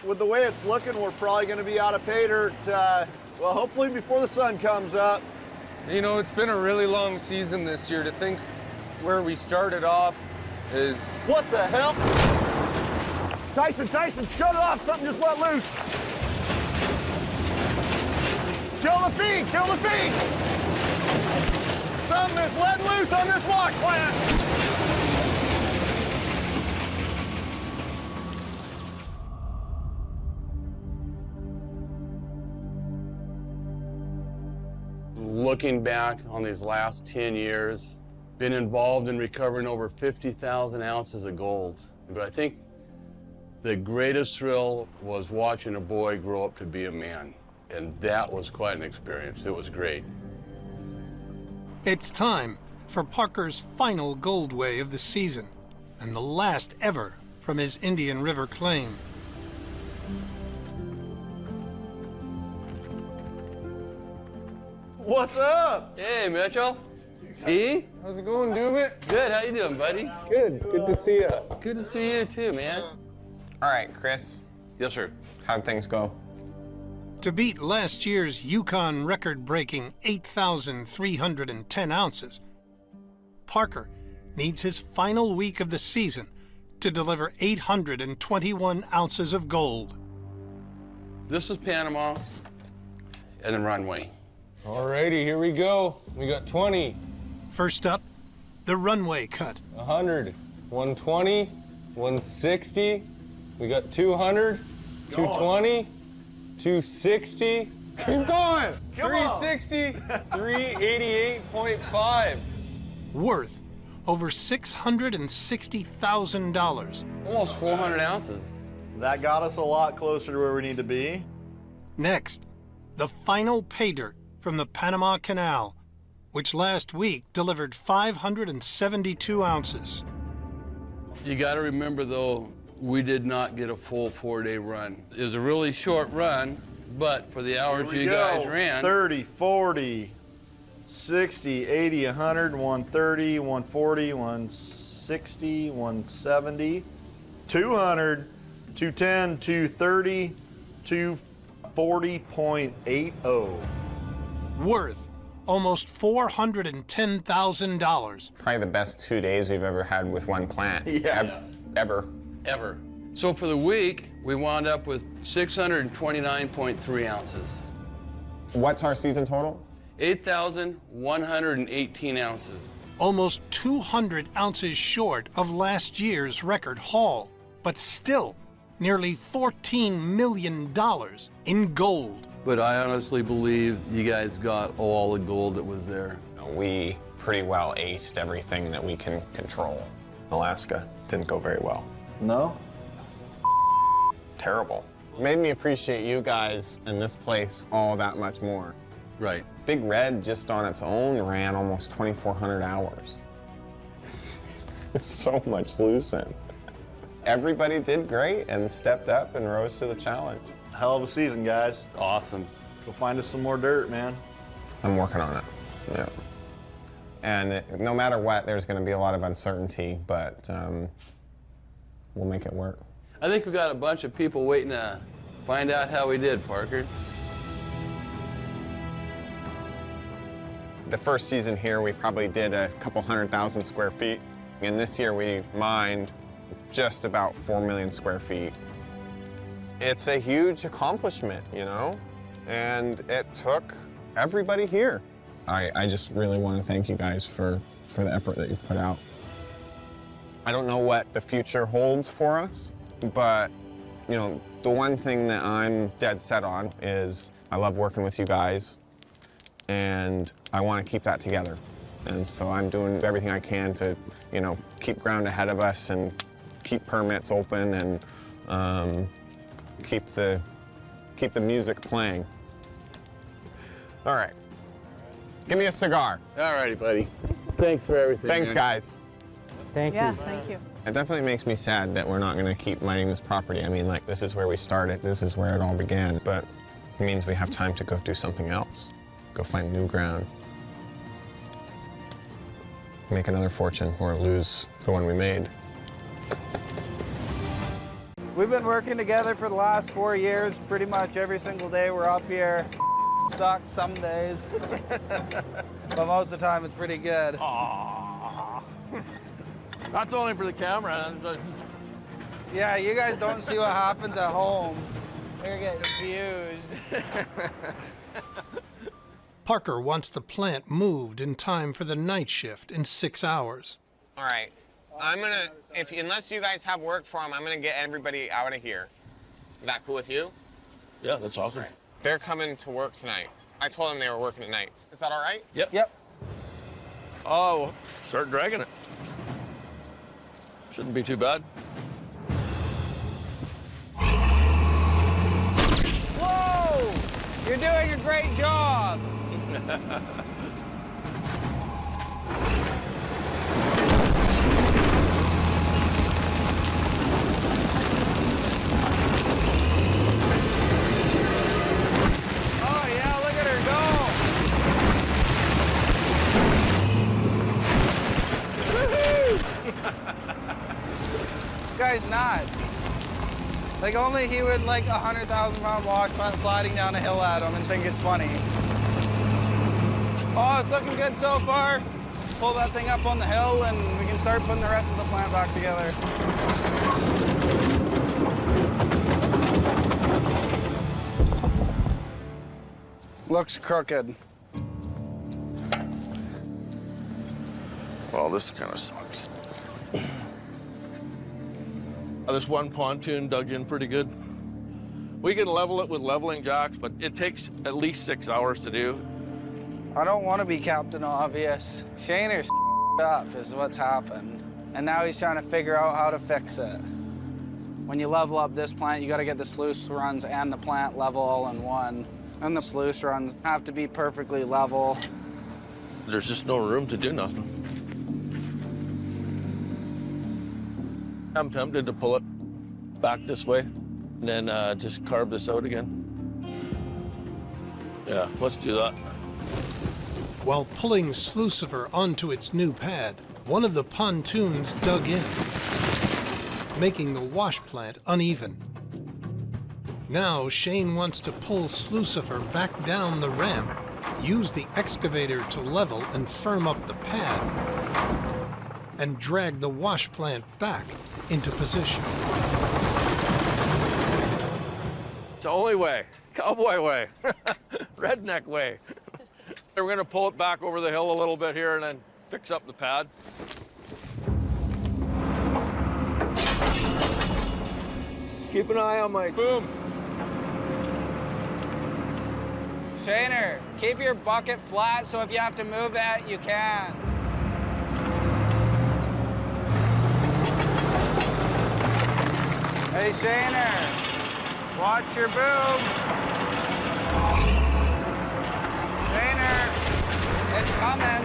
With the way it's looking, we're probably going to be out of pay dirt, well, hopefully before the sun comes up. You know, it's been a really long season this year. To think where we started off is... What the hell? Tyson, shut it off. Something just let loose. Kill the feed, kill the feed. Something is let loose on this wash plant. Looking back on these last 10 years, been involved in recovering over 50,000 ounces of gold. But I think the greatest thrill was watching a boy grow up to be a man. And that was quite an experience. It was great. It's time for Parker's final gold weigh of the season, and the last ever from his Indian River claim. What's up? Hey, Mitchell. T? How's it going, Dumit? Good, how you doing, buddy? Good to see you. Good to see you too, man. All right, Chris, Yes, sir. how'd things go? To beat last year's Yukon record-breaking 8,310 ounces, Parker needs his final week of the season to deliver 821 ounces of gold. This is Panama and the runway. Alrighty, here we go. We got 20, First up, the runway cut. 100, 120, 160. We got 200, 220, 260. Keep going. 360, 388.5. Worth over $660,000. Almost 400 ounces. That got us a lot closer to where we need to be. Next, the final pay dirt from the Panama Canal, which last week delivered 572 ounces. You got to remember, though, we did not get a full 4-day run. It was a really short run, but for the hours you guys ran. 30, 40, 60, 80, 100, 130, 140, 160, 170, 200, 210, 230, 240.80. Worth almost $410,000. Probably the best 2 days we've ever had with one plant. Yeah. Ever. Ever. So for the week, we wound up with 629.3 ounces. What's our season total? 8,118 ounces. Almost 200 ounces short of last year's record haul, but still nearly $14 million in gold. But I honestly believe you guys got all the gold that was there. We pretty well aced everything that we can control. Alaska didn't go very well. No? Terrible. Made me appreciate you guys and this place all that much more. Right. Big Red just on its own ran almost 2,400 hours. It's so much lucent. Everybody did great and stepped up and rose to the challenge. Hell of a season, guys. Awesome. Go find us some more dirt, man. I'm working on it. Yeah. And no matter what, there's going to be a lot of uncertainty, but we'll make it work. I think we got a bunch of people waiting to find out how we did, Parker. The first season here, we probably did a couple 100,000 square feet. And this year, we mined just about 4 million square feet. It's a huge accomplishment, you know? And it took everybody here. I just really want to thank you guys for the effort that you've put out. I don't know what the future holds for us, but, you know, the one thing that I'm dead set on is I love working with you guys, and I want to keep that together. And so I'm doing everything I can to, you know, keep ground ahead of us and keep permits open and keep the music playing. All right. Give me a cigar. All righty, buddy. Thanks for everything. Thanks, man. guys. Thank you. Thank you. It definitely makes me sad that we're not going to keep mining this property. I mean, like, this is where we started. This is where it all began. But it means we have time to go do something else. Go find new ground. Make another fortune or lose the one we made. We've been working together for the last 4 years. Pretty much every single day we're up here. Sucks some days, but most of the time it's pretty good. That's only for the camera. Yeah, you guys don't see what happens at home. We're getting abused. Parker wants the plant moved in time for the night shift in 6 hours. All right. I'm going to, unless you guys have work for them, I'm going to get everybody out of here. Is that cool with you? Yeah, that's awesome. Right. They're coming to work tonight. I told them they were working at night. Is that all right? Yep. Oh, well, start dragging it. Shouldn't be too bad. Whoa! You're doing a great job. Oh yeah, look at her go. Woohoo! Guy's nuts. Like only he would like 100,000-pound wash plant sliding down a hill at him and think it's funny. Oh, it's looking good so far. Pull that thing up on the hill and we can start putting the rest of the plant back together. Looks crooked. Well, this kind of sucks. This one pontoon dug in pretty good. We can level it with leveling jacks, but it takes at least 6 hours to do. I don't want to be Captain Obvious. Shaner's up is what's happened. And now he's trying to figure out how to fix it. When you level up this plant, you got to get the sluice runs and the plant level all in one. And the sluice runs have to be perfectly level. There's just no room to do nothing. I'm tempted to pull it back this way and then just carve this out again. Yeah, let's do that. While pulling Slucifer onto its new pad, one of the pontoons dug in, making the wash plant uneven. Now Shane wants to pull Slucifer back down the ramp use the excavator to level and firm up the pad, and drag the wash plant back into position. It's the only way. Cowboy way. Redneck way. We're gonna pull it back over the hill a little bit here and then fix up the pad. Just keep an eye on my boom. Shaner, keep your bucket flat so if you have to move it, you can. Hey, Shaner, watch your boom. Shaner, it's coming.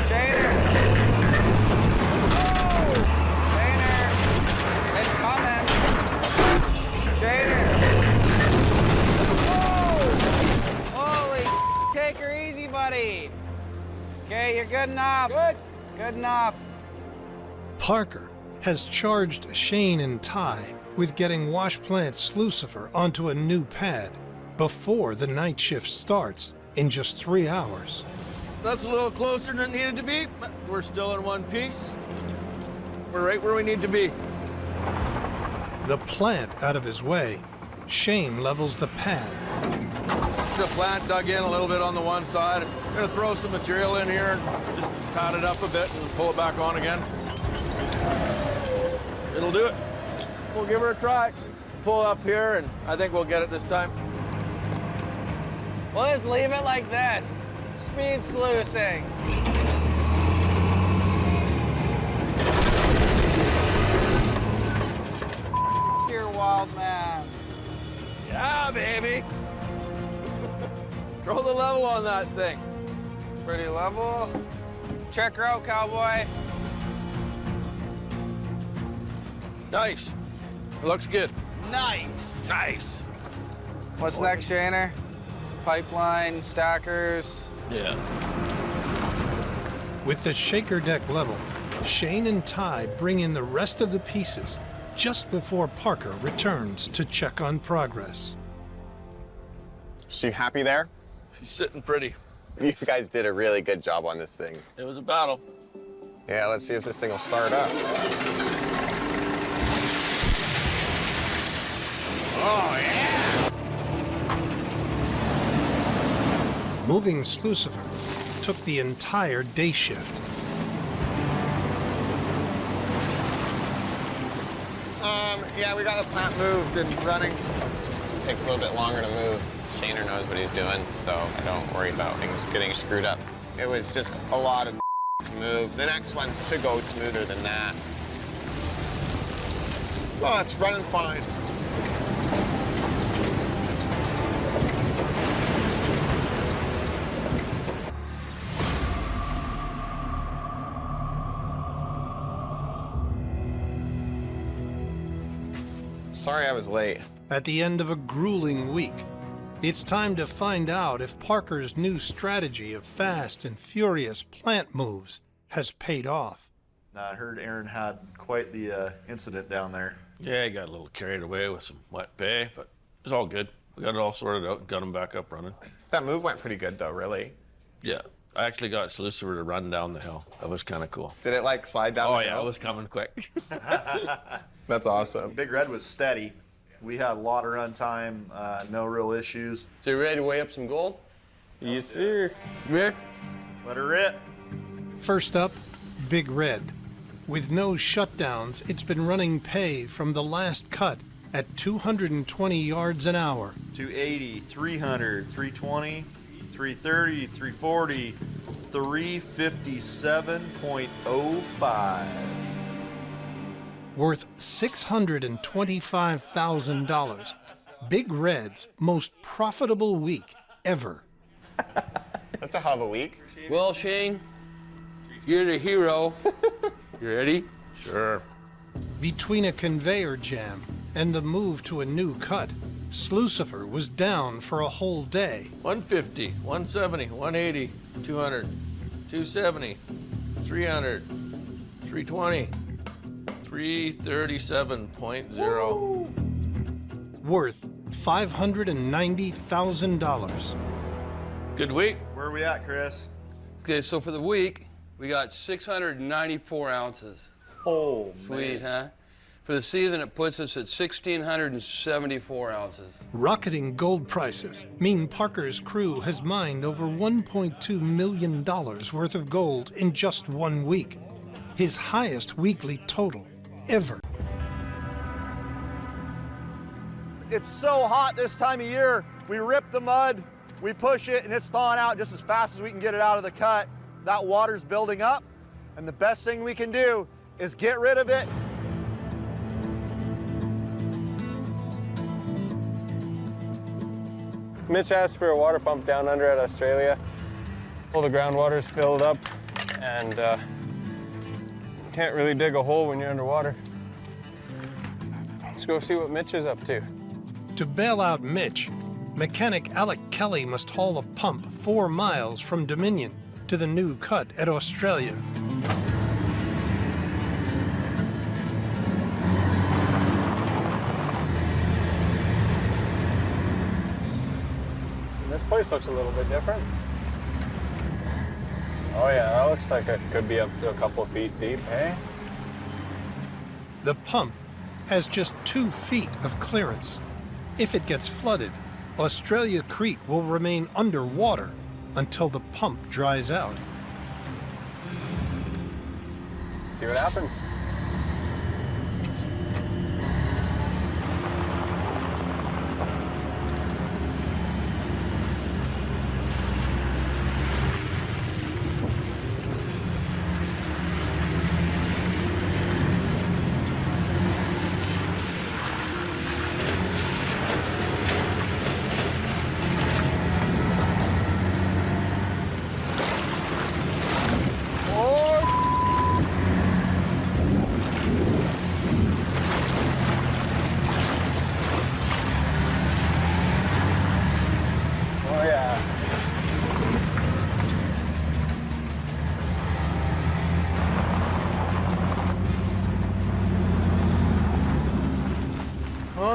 Shaner. Oh! Shaner, it's coming. Shaner. Holy, take her easy, buddy. Okay, you're good enough. Good enough. Parker has charged Shane and Ty with getting wash plant Lucifer onto a new pad before the night shift starts in just 3 hours. That's a little closer than it needed to be, but we're still in one piece. We're right where we need to be. The plant out of his way, Shane levels the pad. The plant dug in a little bit on the one side. I'm gonna throw some material in here and just pat it up a bit and pull it back on again. It'll do it. We'll give her a try. Pull up here, and I think we'll get it this time. We'll just leave it like this. Speed sluicing. You're wild man. Yeah, baby. Throw the level on that thing. Pretty level. Check her out, cowboy. Nice. It looks good. Nice. Nice. What's next, Shaner? Pipeline, stackers. Yeah. With the shaker deck level, Shane and Ty bring in the rest of the pieces just before Parker returns to check on progress. She happy there? She's sitting pretty. You guys did a really good job on this thing. It was a battle. Yeah, let's see if this thing will start up. Oh, yeah! Moving Lucifer took the entire day shift. Yeah, we got the plant moved and running. Takes a little bit longer to move. Shaner knows what he's doing, so I don't worry about things getting screwed up. It was just a lot of to move. The next one should go smoother than that. Oh, it's running fine. Sorry I was late. At the end of a grueling week, it's time to find out if Parker's new strategy of fast and furious plant moves has paid off. Now, I heard Aaron had quite the incident down there. Yeah, he got a little carried away with some wet pay, but it was all good. We got it all sorted out and got him back up running. That move went pretty good, though, really. Yeah. I actually got Lucifer to run down the hill. That was kind of cool. Did it, like, slide down the hill? Oh, yeah, it was coming quick. That's awesome. Big Red was steady. We had a lot of run time, no real issues. So you ready to weigh up some gold? Yes, sir. Rick? Let her rip. First up, Big Red. With no shutdowns, it's been running pay from the last cut at 220 yards an hour. 280, 300, 320, 330, 340, 357.05. Worth $625,000. Big Red's most profitable week ever. That's a hell of a week. Well, Shane, you're the hero. You ready? Sure. Between a conveyor jam and the move to a new cut, Lucifer was down for a whole day. 150, 170, 180, 200, 270, 300, 320, 337.0. Worth $590,000. Good week. Where are we at, Chris? Okay, so for the week, we got 694 ounces. Oh, Sweet, huh? For the season, it puts us at 1,674 ounces. Rocketing gold prices mean Parker's crew has mined over $1.2 million worth of gold in just 1 week, his highest weekly total ever. It's so hot this time of year. We rip the mud, we push it, and it's thawing out just as fast as we can get it out of the cut. That water's building up, and the best thing we can do is get rid of it. Mitch asked for a water pump down under at Australia. All the groundwater's filled up, and can't really dig a hole when you're underwater. Let's go see what Mitch is up to. To bail out Mitch, mechanic Alec Kelly must haul a pump 4 miles from Dominion to the new cut at Australia. This place looks a little bit different. Oh yeah, that looks like it could be up to a couple feet deep, eh? The pump has just 2 feet of clearance. If it gets flooded, Australia Creek will remain underwater until the pump dries out. See what happens.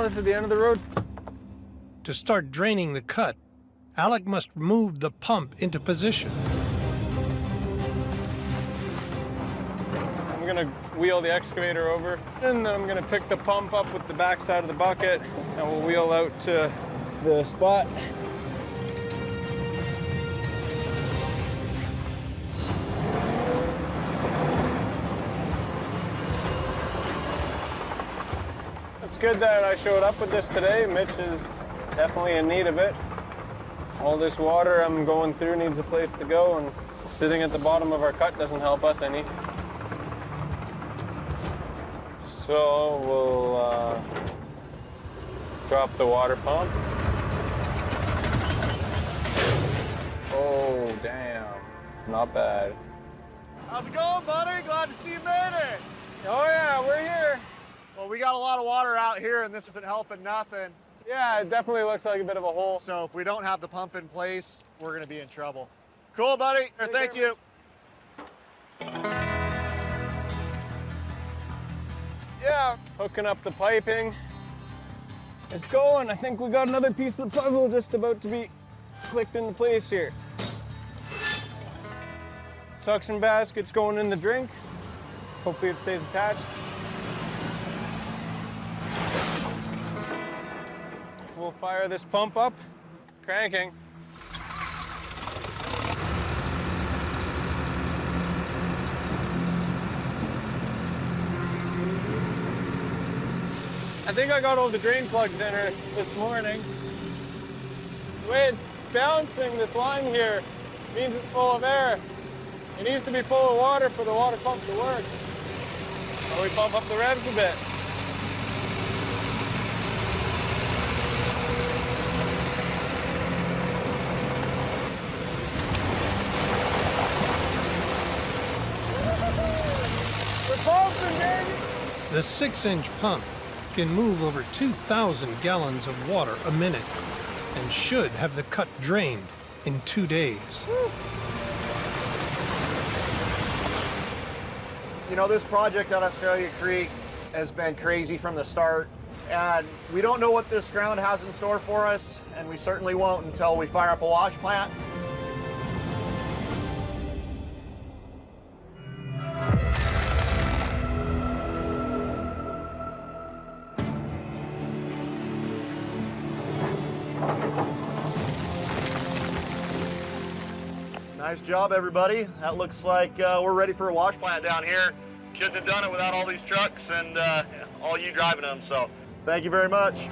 This is the end of the road. To start draining the cut, Alec must move the pump into position. I'm gonna wheel the excavator over, and then I'm gonna pick the pump up with the backside of the bucket, and we'll wheel out to the spot. It's good that I showed up with this today. Mitch is definitely in need of it. All this water I'm going through needs a place to go, and sitting at the bottom of our cut doesn't help us any. So we'll drop the water pump. Oh, damn. Not bad. How's it going, buddy? Glad to see you made it. Oh yeah, we're here. Well, we got a lot of water out here, and this isn't helping nothing. Yeah, it definitely looks like a bit of a hole. So if we don't have the pump in place, we're gonna be in trouble. Cool, buddy. Thank you. Yeah, hooking up the piping. It's going. I think we got another piece of the puzzle just about to be clicked into place here. Suction basket's going in the drink. Hopefully it stays attached. We'll fire this pump up, cranking. I think I got all the drain plugs in her this morning. The way it's bouncing, this line here, means it's full of air. It needs to be full of water for the water pump to work. So we pump up the revs a bit. The 6-inch pump can move over 2,000 gallons of water a minute and should have the cut drained in 2 days. You know, this project at Australia Creek has been crazy from the start, and we don't know what this ground has in store for us, and we certainly won't until we fire up a wash plant. Nice job, everybody. That looks like we're ready for a wash plant down here. Couldn't have done it without all these trucks and all you driving them, so thank you very much.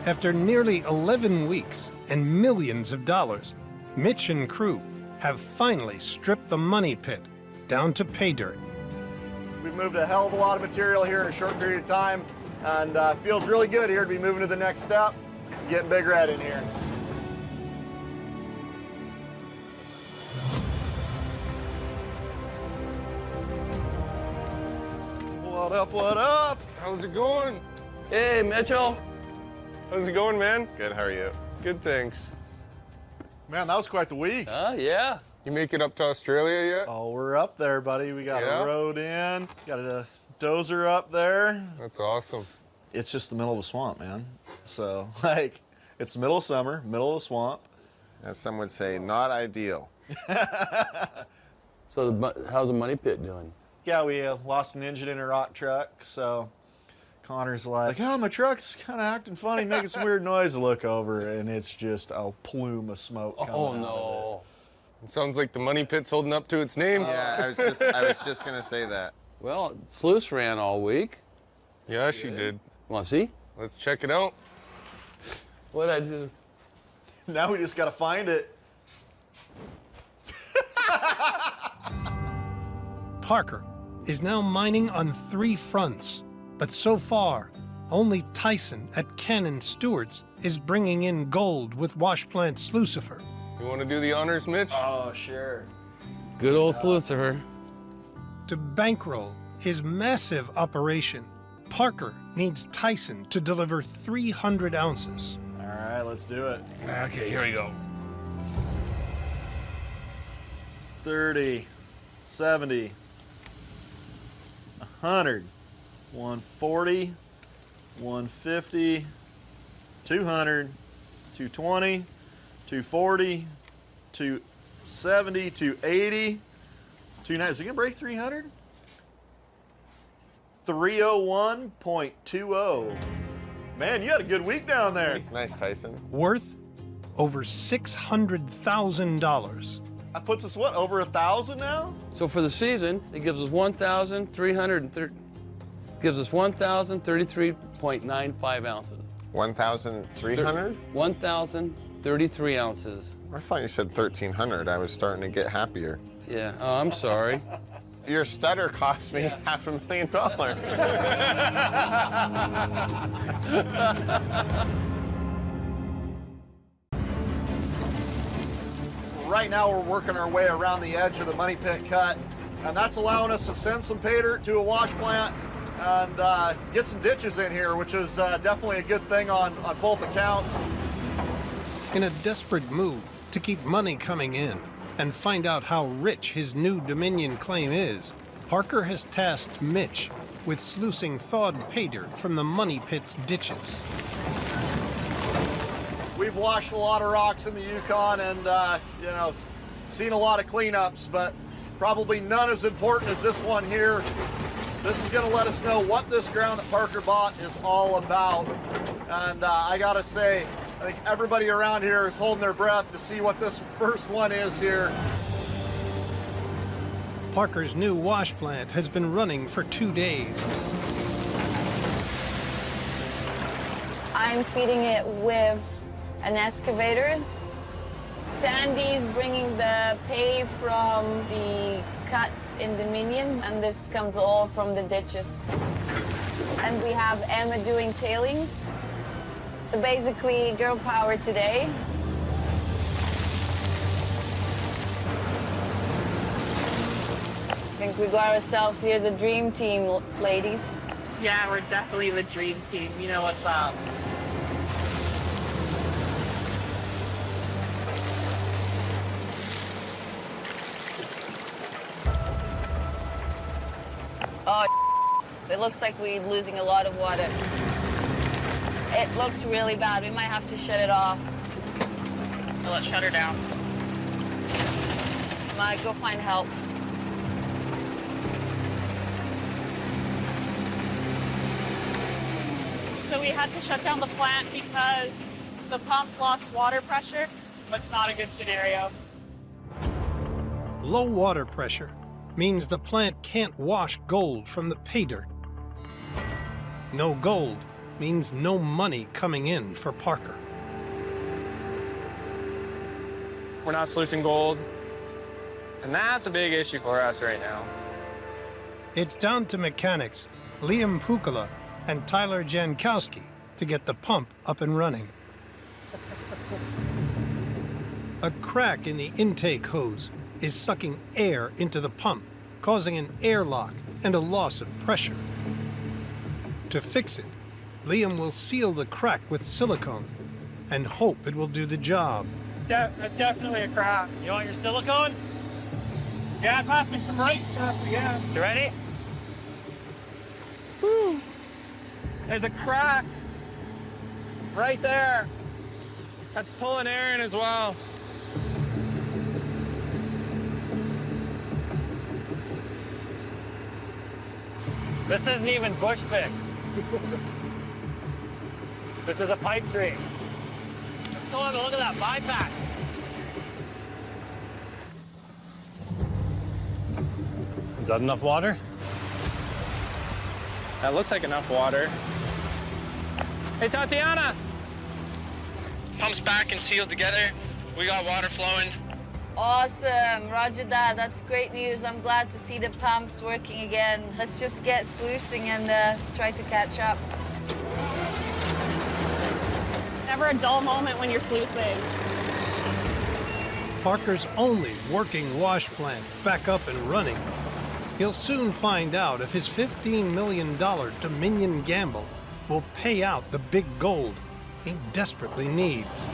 After nearly 11 weeks and millions of dollars, Mitch and crew have finally stripped the money pit down to pay dirt. We've moved a hell of a lot of material here in a short period of time, and feels really good here to be moving to the next step, getting Big Red in here. What up, what up? How's it going? Hey, Mitchell. How's it going, man? Good, how are you? Good, thanks. Man, that was quite the week. Yeah. You make it up to Australia yet? Oh, we're up there, buddy. We got Yeah? a road in, got a dozer up there. That's awesome. It's just the middle of a swamp, man. So, like, it's the middle of summer, middle of a swamp. As some would say, not ideal. So how's the money pit doing? Yeah, we lost an engine in a rock truck, so Connor's like, oh, my truck's kind of acting funny, making some weird noise. I look over, and it's just a plume of smoke coming out of It sounds like the money pit's holding up to its name. Yeah, I was just gonna say that. Well, Sluice ran all week. Yeah, she did. Want to see? Let's check it out. What'd I do? it. Now we just got to find it. Parker is now mining on 3 fronts, but so far, only Tyson at Cannon Stewart's is bringing in gold with wash plant Slucifer. You want to do the honors, Mitch? Oh, sure. Good old Slucifer. To bankroll his massive operation, Parker needs Tyson to deliver 300 ounces. All right, let's do it. Okay, here we go. 30, 70, 100, 140, 150, 200, 220, 240, 270, 280, 290. Is it gonna break 300? 301.20. Man, you had a good week down there. Nice, Tyson. Worth over $600,000. That puts us, what, over 1,000 now? So for the season, it gives us 1,033.95 ounces. 1,300? 1,033 ounces. I thought you said 1,300. I was starting to get happier. Yeah. Oh, I'm sorry. Your stutter cost me $500,000. Right now we're working our way around the edge of the money pit cut, and that's allowing us to send some pay dirt to a wash plant and get some ditches in here, which is definitely a good thing on both accounts. In a desperate move to keep money coming in and find out how rich his new Dominion claim is, Parker has tasked Mitch with sluicing thawed pay dirt from the money pit's ditches. We've washed a lot of rocks in the Yukon and, you know, seen a lot of cleanups, but probably none as important as this one here. This is gonna let us know what this ground that Parker bought is all about. And I gotta say, I think everybody around here is holding their breath to see what this first one is here. Parker's new wash plant has been running for 2 days. I'm feeding it with an excavator. Sandy's bringing the pay from the cuts in Dominion, and this comes all from the ditches. And we have Emma doing tailings. So basically, girl power today. I think we got ourselves here the dream team, ladies. Yeah, we're definitely the dream team. You know what's up. Oh, it looks like we're losing a lot of water. It looks really bad. We might have to shut it off. So let's shut her down. Might go find help. So we had to shut down the plant because the pump lost water pressure but it's not a good scenario. Low water pressure means the plant can't wash gold from the pay dirt. No gold means no money coming in for Parker. We're not sluicing gold, and that's a big issue for us right now. It's down to mechanics Liam Pukala and Tyler Jankowski to get the pump up and running. A crack in the intake hose is sucking air into the pump, causing an airlock and a loss of pressure. To fix it, Liam will seal the crack with silicone and hope it will do the job. That's definitely a crack. You want your silicone? Yeah, pass me some right stuff, I guess. You ready? Whew. There's a crack right there. That's pulling air in as well. This isn't even bush fix. This is a pipe tree. Let's go have a look at that bypass. Is that enough water? That looks like enough water. Hey, Tatiana! Pump's back and sealed together. We got water flowing. Awesome, roger that. That's great news. I'm glad to see the pumps working again. Let's just get sluicing and try to catch up. Never a dull moment when you're sluicing. Parker's only working wash plant back up and running. He'll soon find out if his $15 million Dominion gamble will pay out the big gold he desperately needs.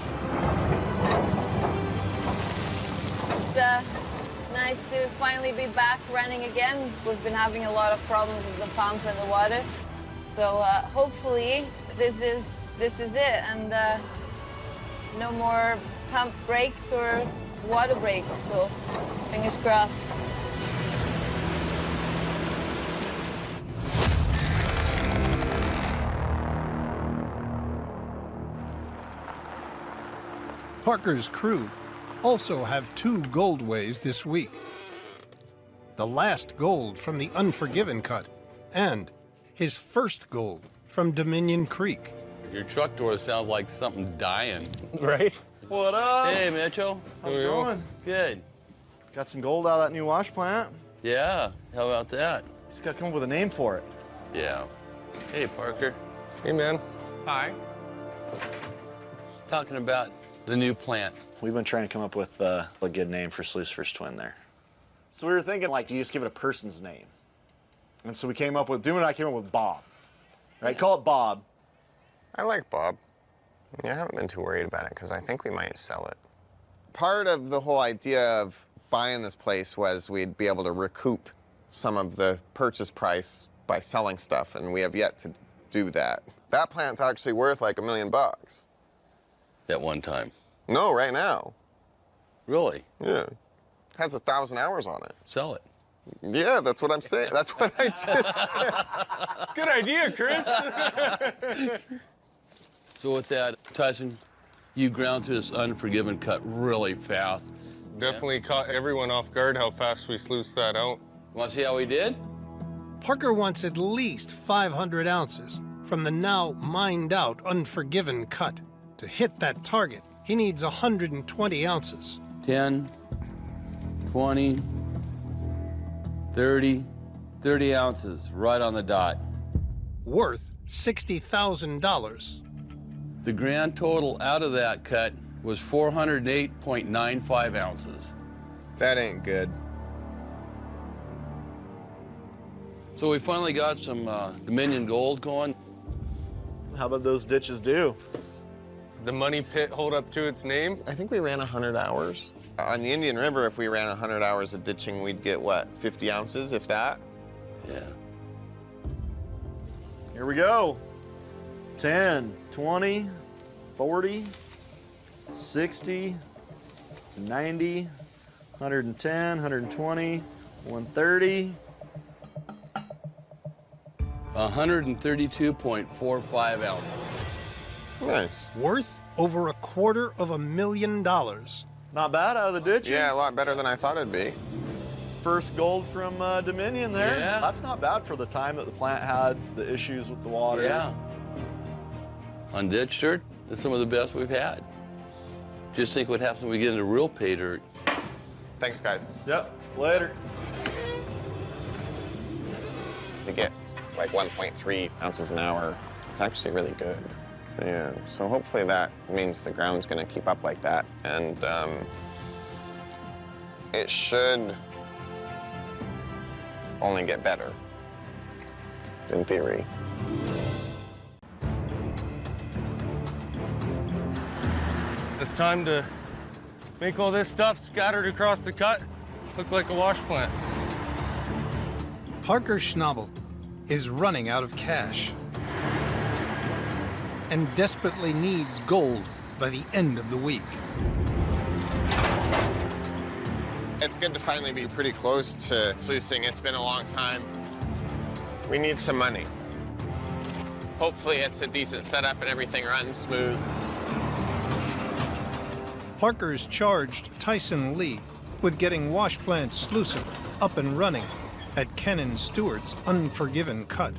It's nice to finally be back running again. We've been having a lot of problems with the pump and the water. So hopefully this is it, and no more pump breaks or water breaks. So fingers crossed. Parker's crew also have 2 goldways this week. The last gold from the Unforgiven cut, and his first gold from Dominion Creek. Your truck door sounds like something dying. Right? What up? Hey, Mitchell. How's it going? Good. Got some gold out of that new wash plant. Yeah, how about that? Just got to come up with a name for it. Yeah. Hey, Parker. Hey, man. Hi. Talking about the new plant. We've been trying to come up with a good name for Sluicer's twin there. So we were thinking, like, do you just give it a person's name? And so we came up with, Doom and I came up with Bob. Right? Call it Bob. I like Bob. Yeah, I haven't been too worried about it because I think we might sell it. Part of the whole idea of buying this place was we'd be able to recoup some of the purchase price by selling stuff, and we have yet to do that. That plant's actually worth like $1 million. At one time. No, right now. Really? Yeah. Has 1,000 hours on it. Sell it. Yeah, that's what I'm saying. That's what I just said. Good idea, Chris. So with that, Tyson, you ground through this Unforgiven cut really fast. Definitely caught everyone off guard how fast we sluiced that out. Want to see how we did? Parker wants at least 500 ounces from the now mined out Unforgiven cut. To hit that target, he needs 120 ounces. 10, 20, 30 ounces, right on the dot. Worth $60,000. The grand total out of that cut was 408.95 ounces. That ain't good. So we finally got some Dominion gold going. How about those ditches do? Did the money pit hold up to its name? I think we ran 100 hours. On the Indian River, if we ran 100 hours of ditching, we'd get, what, 50 ounces, if that? Yeah. Here we go. 10, 20, 40, 60, 90, 110, 120, 130. 132.45 ounces. Nice. Worth over $250,000. Not bad out of the ditches. Yeah, a lot better than I thought it'd be. First gold from Dominion there. Yeah. That's not bad for the time that the plant had the issues with the water. Yeah. Unditched dirt is some of the best we've had. Just think what happens when we get into real pay dirt. Thanks, guys. Yep. Later. To get like 1.3 ounces an hour, it's actually really good. Yeah, so hopefully that means the ground's gonna keep up like that, and it should only get better, in theory. It's time to make all this stuff scattered across the cut look like a wash plant. Parker Schnabel is running out of cash and desperately needs gold by the end of the week. It's good to finally be pretty close to sluicing. It's been a long time. We need some money. Hopefully it's a decent setup and everything runs smooth. Parker's charged Tyson Lee with getting wash plant Slucifer up and running at Ken Stewart's Unforgiven cut.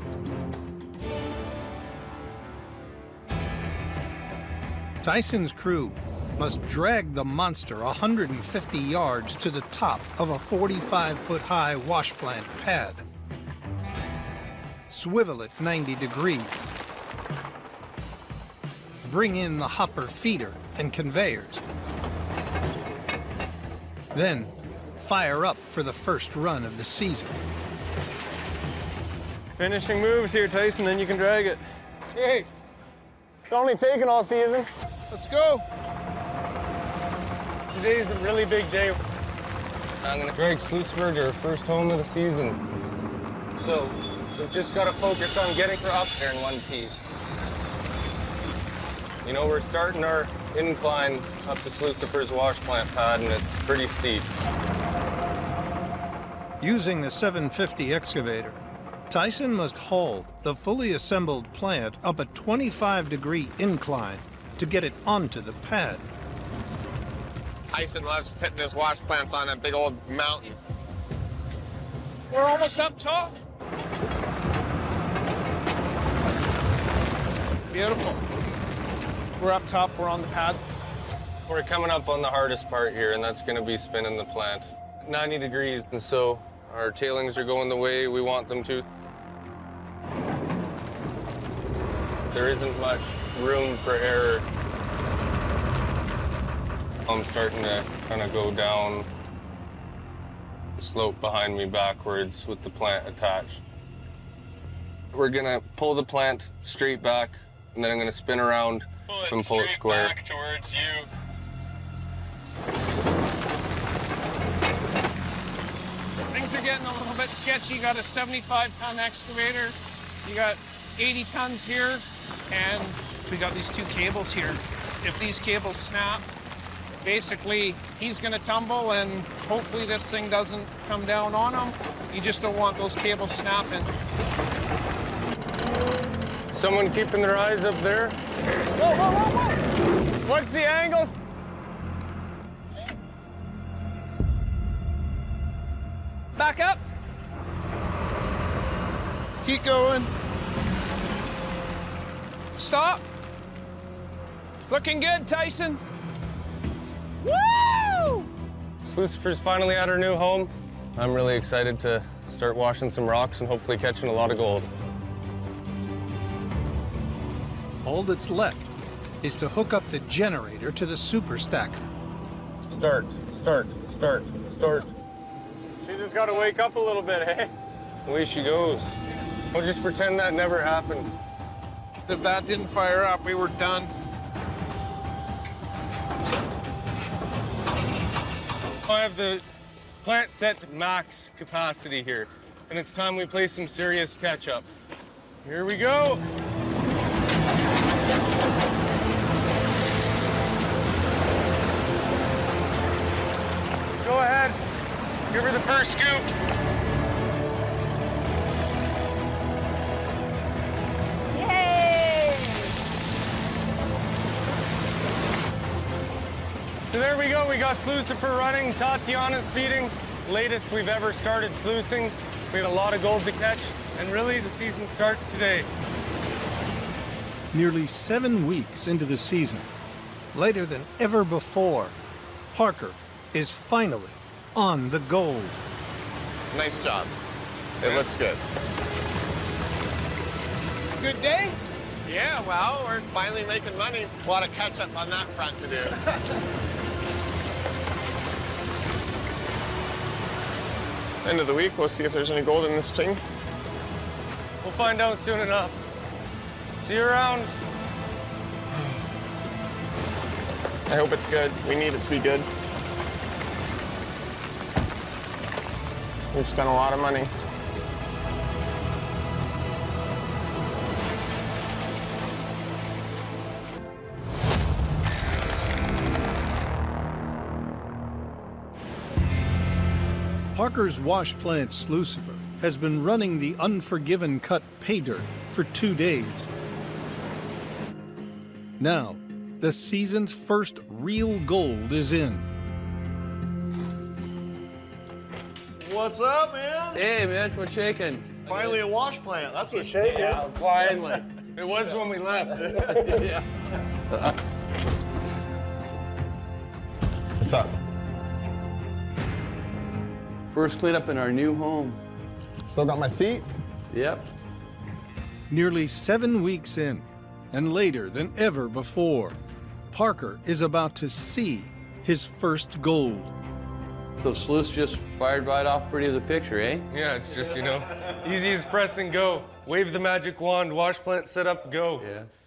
Tyson's crew must drag the monster 150 yards to the top of a 45-foot-high wash plant pad. Swivel it 90 degrees. Bring in the hopper feeder and conveyors. Then, fire up for the first run of the season. Finishing moves here, Tyson, then you can drag it. Hey, it's only taken all season. Let's go. Today's a really big day. I'm gonna drag Slucifer to her first home of the season. So, we've just gotta focus on getting her up there in one piece. You know, we're starting our incline up to Slucifer's wash plant pad, and it's pretty steep. Using the 750 excavator, Tyson must haul the fully assembled plant up a 25-degree incline to get it onto the pad. Tyson loves putting his wash plants on a big old mountain. We're almost up top. Beautiful. We're up top, we're on the pad. We're coming up on the hardest part here, and that's gonna be spinning the plant. 90 degrees, and so our tailings are going the way we want them to. There isn't much room for error. I'm starting to kind of go down the slope behind me backwards with the plant attached. We're gonna pull the plant straight back, and then I'm gonna spin around and pull it square. Back towards you. Things are getting a little bit sketchy. You got a 75-ton excavator. You got 80 tons here, and we got these two cables here. If these cables snap, basically he's gonna tumble, and hopefully this thing doesn't come down on him. You just don't want those cables snapping. Someone keeping their eyes up there? Whoa, whoa, whoa, whoa! What's the angle? Back up. Keep going. Stop. Looking good, Tyson. Woo! Slucifer's finally at her new home. I'm really excited to start washing some rocks and hopefully catching a lot of gold. All that's left is to hook up the generator to the super stacker. Start, start, start, start. She just gotta wake up a little bit, eh? Away she goes. We'll just pretend that never happened. If that didn't fire up, we were done. I have the plant set to max capacity here, and it's time we play some serious catch-up. Here we go. Go ahead. Give her the first scoop. Yay! there we go. We got Slucifer running. Tatiana's feeding. Latest we've ever started sluicing. We have a lot of gold to catch, and really the season starts today. Nearly 7 weeks into the season, later than ever before, Parker is finally on the gold. Nice job. It looks good. Good day? Yeah, well, we're finally making money. A lot of catch up on that front to do. End of the week, we'll see if there's any gold in this thing. We'll find out soon enough. See you around. I hope it's good. We need it to be good. We've spent a lot of money. Parker's wash plant Slucifer has been running the Unforgiven cut pay dirt for 2 days. Now, the season's first real gold is in. What's up, man? Hey, Mitch, what's shaking? Finally a wash plant. That's what's shaking. Yeah, finally. It was when we left. Yeah. What's up? First cleanup in our new home. Still got my seat? Yep. Nearly 7 weeks in, and later than ever before, Parker is about to see his first gold. So sluice just fired right off pretty as a picture, eh? Yeah, it's just, easy as press and go. Wave the magic wand, wash plant set up, go.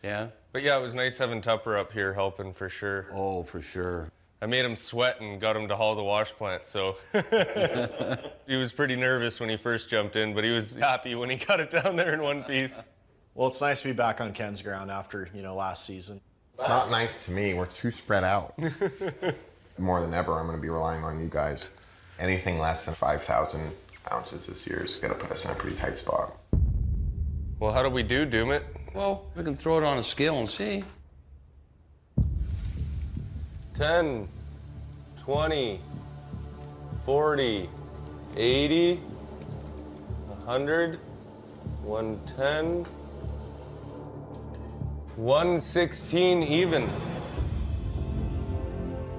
Yeah. But yeah, it was nice having Tupper up here helping for sure. Oh, for sure. I made him sweat and got him to haul the wash plant, so he was pretty nervous when he first jumped in, but he was happy when he got it down there in one piece. Well, it's nice to be back on Ken's ground after, last season. It's not nice to me. We're too spread out. More than ever, I'm going to be relying on you guys. Anything less than 5,000 ounces this year is going to put us in a pretty tight spot. Well, how do we do, Doomit? Well, we can throw it on a scale and see. 10, 20, 40, 80, 100, 110, 116 even.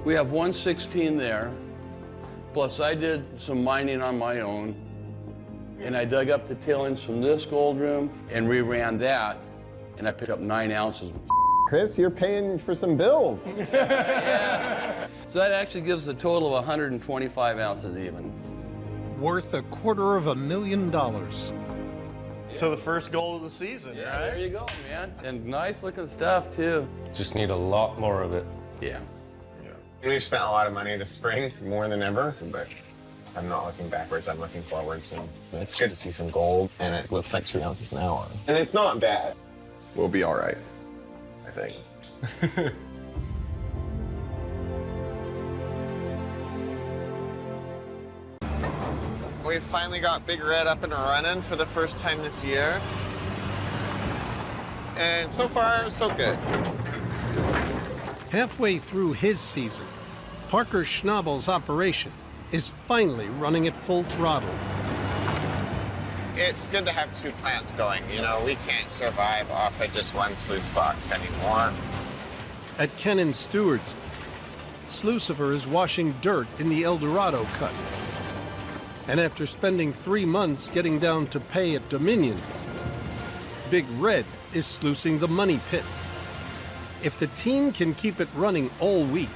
We have 116 there, plus I did some mining on my own, and I dug up the tailings from this gold room and reran that, and I picked up 9 ounces. Chris, you're paying for some bills. Yeah. So that actually gives a total of 125 ounces even. Worth $250,000. To the first goal of the season, Yeah, right? there you go, man. And nice looking stuff, too. Just need a lot more of it. Yeah. We've spent a lot of money this spring, more than ever, but I'm not looking backwards, I'm looking forwards. And it's good to see some gold, and it looks like 3 ounces an hour. And it's not bad. We'll be all right, I think. We finally got Big Red up and running for the first time this year. And so far, so good. Halfway through his season, Parker Schnabel's operation is finally running at full throttle. It's good to have 2 plants going. We can't survive off of just one sluice box anymore. At Ken and Stewart's, Slucifer is washing dirt in the El Dorado cut. And after spending 3 months getting down to pay at Dominion, Big Red is sluicing the money pit. If the team can keep it running all week,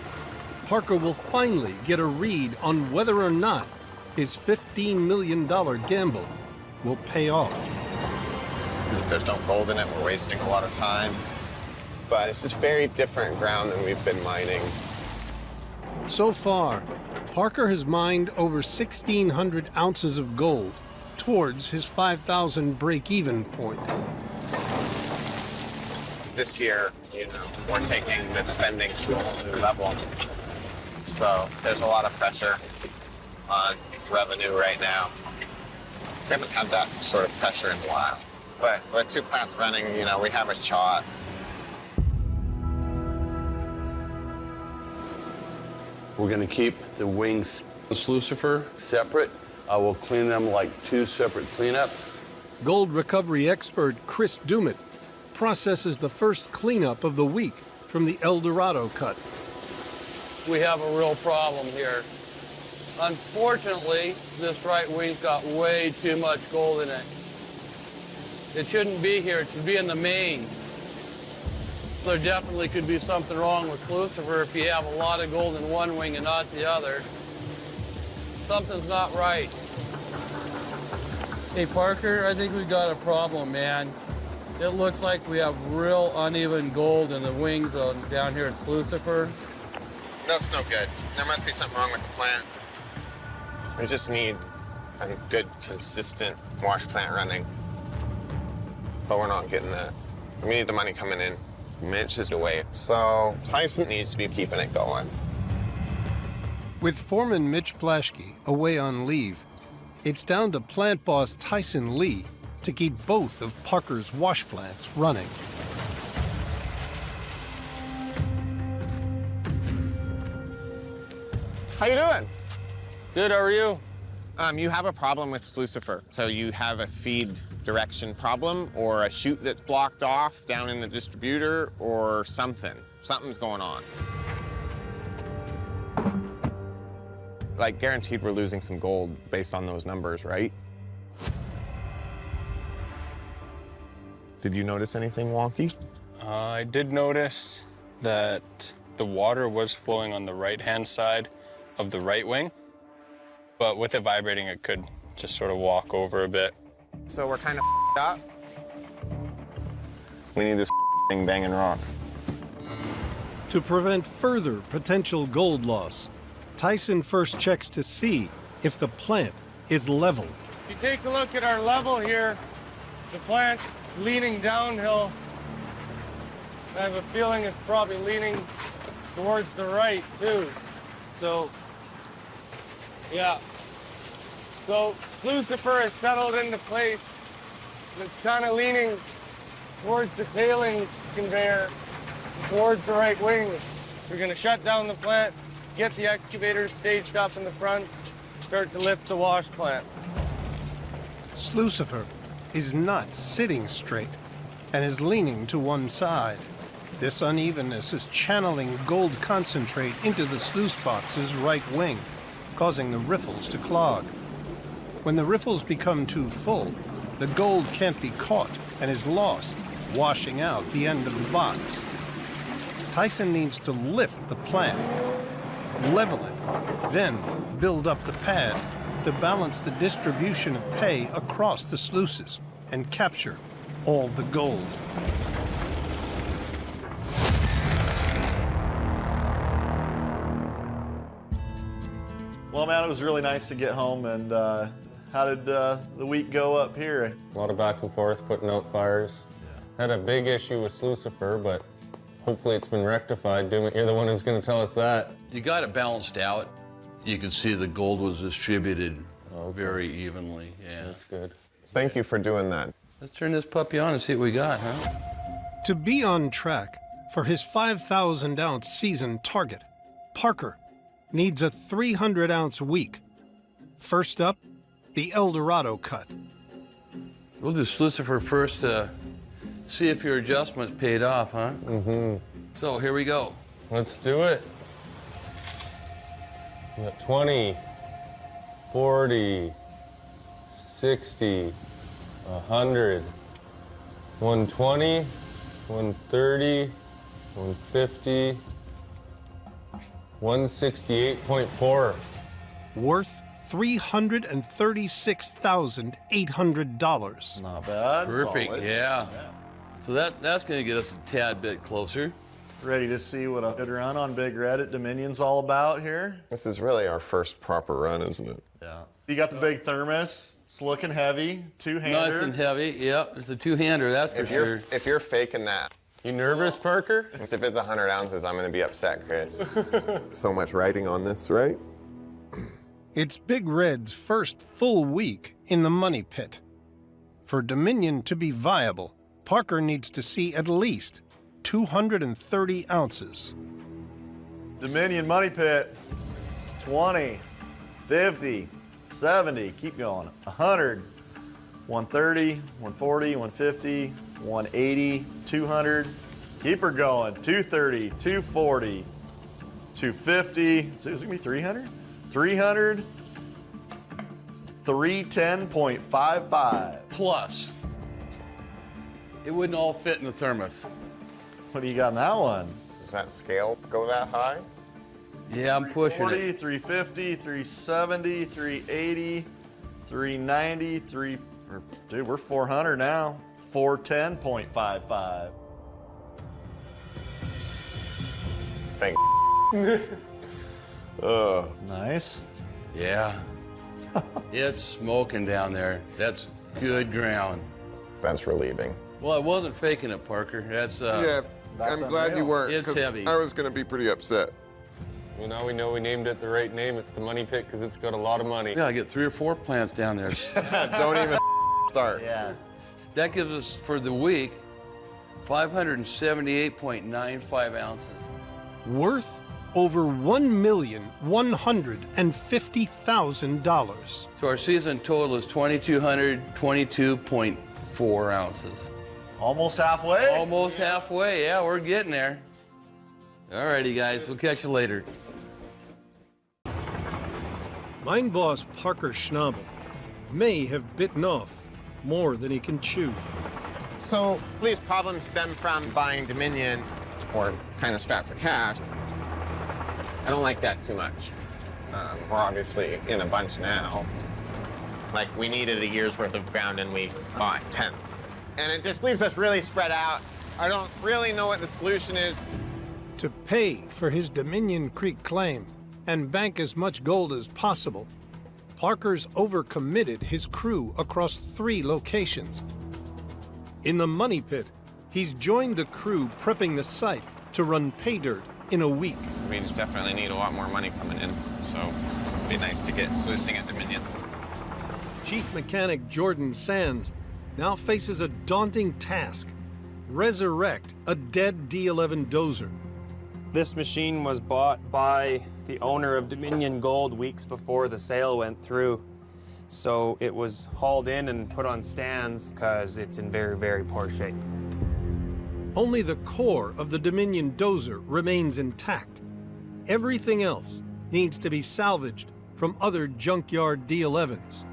Parker will finally get a read on whether or not his $15 million gamble will pay off. If there's no gold in it, we're wasting a lot of time. But it's just very different ground than we've been mining. So far, Parker has mined over 1,600 ounces of gold towards his 5,000 break-even point. This year, we're taking the spending to a whole new level. So there's a lot of pressure on revenue right now. We haven't had that sort of pressure in a while. But with 2 plants running, we have a shot. We're gonna keep the wings Lucifer separate. I will clean them like 2 separate cleanups. Gold recovery expert Chris Dumit processes the first cleanup of the week from the El Dorado cut. We have a real problem here. Unfortunately, this right wing's got way too much gold in it. It shouldn't be here, it should be in the main. There definitely could be something wrong with Lucifer if you have a lot of gold in one wing and not the other. Something's not right. Hey, Parker, I think we got a problem, man. It looks like we have real uneven gold in the wings down here at Lucifer. That's no good. There must be something wrong with the plant. We just need a good, consistent wash plant running. But we're not getting that. We need the money coming in. Mitch is away, so Tyson needs to be keeping it going. With foreman Mitch Plaschke away on leave, it's down to plant boss Tyson Lee to keep both of Parker's wash plants running. How you doing? Good, how are you? You have a problem with Lucifer. So you have a feed direction problem or a chute that's blocked off down in the distributor or something. Something's going on. Like, guaranteed we're losing some gold based on those numbers, right? Did you notice anything wonky? I did notice that the water was flowing on the right-hand side of the right wing, but with it vibrating, it could just sort of walk over a bit. So we're kind of up. We need this thing banging rocks. To prevent further potential gold loss, Tyson first checks to see if the plant is level. If you take a look at our level here, the plant's leaning downhill. I have a feeling it's probably leaning towards the right, too. So, yeah. So, Lucifer is settled into place, and it's kind of leaning towards the tailings conveyor, towards the right wing. We're going to shut down the plant, get the excavators staged up in the front, start to lift the wash plant. Lucifer is not sitting straight and is leaning to one side. This unevenness is channeling gold concentrate into the sluice box's right wing, causing the riffles to clog. When the riffles become too full, the gold can't be caught and is lost, washing out the end of the box. Tyson needs to lift the plant, level it, then build up the pad to balance the distribution of pay across the sluices and capture all the gold. Well, man, it was really nice to get home. And how did the week go up here? A lot of back and forth, putting out fires. Had a big issue with Lucifer, but hopefully it's been rectified. Dumit, you're the one who's going to tell us that. You got it balanced out. You can see the gold was distributed very evenly. Yeah, that's good. Thank you for doing that. Let's turn this puppy on and see what we got, huh? To be on track for his 5,000-ounce season target, Parker needs a 300-ounce week. First up, the El Dorado cut. We'll do Lucifer first to see if your adjustments paid off, huh? Mm-hmm. So here we go. Let's do it. We got 20, 40, 60, 100, 120, 130, 150, 168.4. Worth $336,800. Not bad. Perfect, Solid. yeah. So that's going to get us a tad bit closer. Ready to see what a good run on Big Red at Dominion's all about here? This is really our first proper run, isn't it? Yeah. You got the big thermos. It's looking heavy. Two-hander. Nice and heavy. Yep, it's a two-hander, that's for sure. If you're faking that. You nervous, Parker? If it's 100 ounces, I'm going to be upset, Chris. So much writing on this, right? It's Big Red's first full week in the money pit. For Dominion to be viable, Parker needs to see at least 230 ounces. Dominion money pit. 20, 50, 70, keep going, 100, 130, 140, 150, 180, 200, keep her going, 230, 240, 250, is it gonna be 300? 300, 310.55. Plus, it wouldn't all fit in the thermos. What do you got in that one? Does that scale go that high? Yeah, I'm pushing 340, it. 350, 370, 380, 390, dude, we're 400 now. 410.55. Thank Nice. Yeah. It's smoking down there. That's good ground. That's relieving. Well, I wasn't faking it, Parker. That's Yeah, I'm glad you weren't. It's 'cause heavy. I was going to be pretty upset. Well, now we know we named it the right name. It's the money pit because it's got a lot of money. We gotta get 3 or 4 plants down there. Don't even start. Yeah. That gives us, for the week, 578.95 ounces. Worth over $1,150,000. So our season total is 2,222.4 ounces. Almost halfway? Almost halfway, yeah, we're getting there. All righty, guys, we'll catch you later. Mine boss Parker Schnabel may have bitten off more than he can chew. So these problems stem from buying Dominion or kind of strapped for cash. I don't like that too much. We're obviously in a bunch now. Like, we needed a year's worth of ground and we bought 10. And it just leaves us really spread out. I don't really know what the solution is. To pay for his Dominion Creek claim and bank as much gold as possible, Parker's overcommitted his crew across 3 locations. In the money pit, he's joined the crew prepping the site to run pay dirt in a week. We just definitely need a lot more money coming in, so it'd be nice to get sluicing at Dominion. Chief Mechanic Jordan Sands now faces a daunting task: resurrect a dead D11 dozer. This machine was bought by the owner of Dominion Gold weeks before the sale went through. So it was hauled in and put on stands because it's in very, very poor shape. Only the core of the Dominion dozer remains intact. Everything else needs to be salvaged from other junkyard D11s.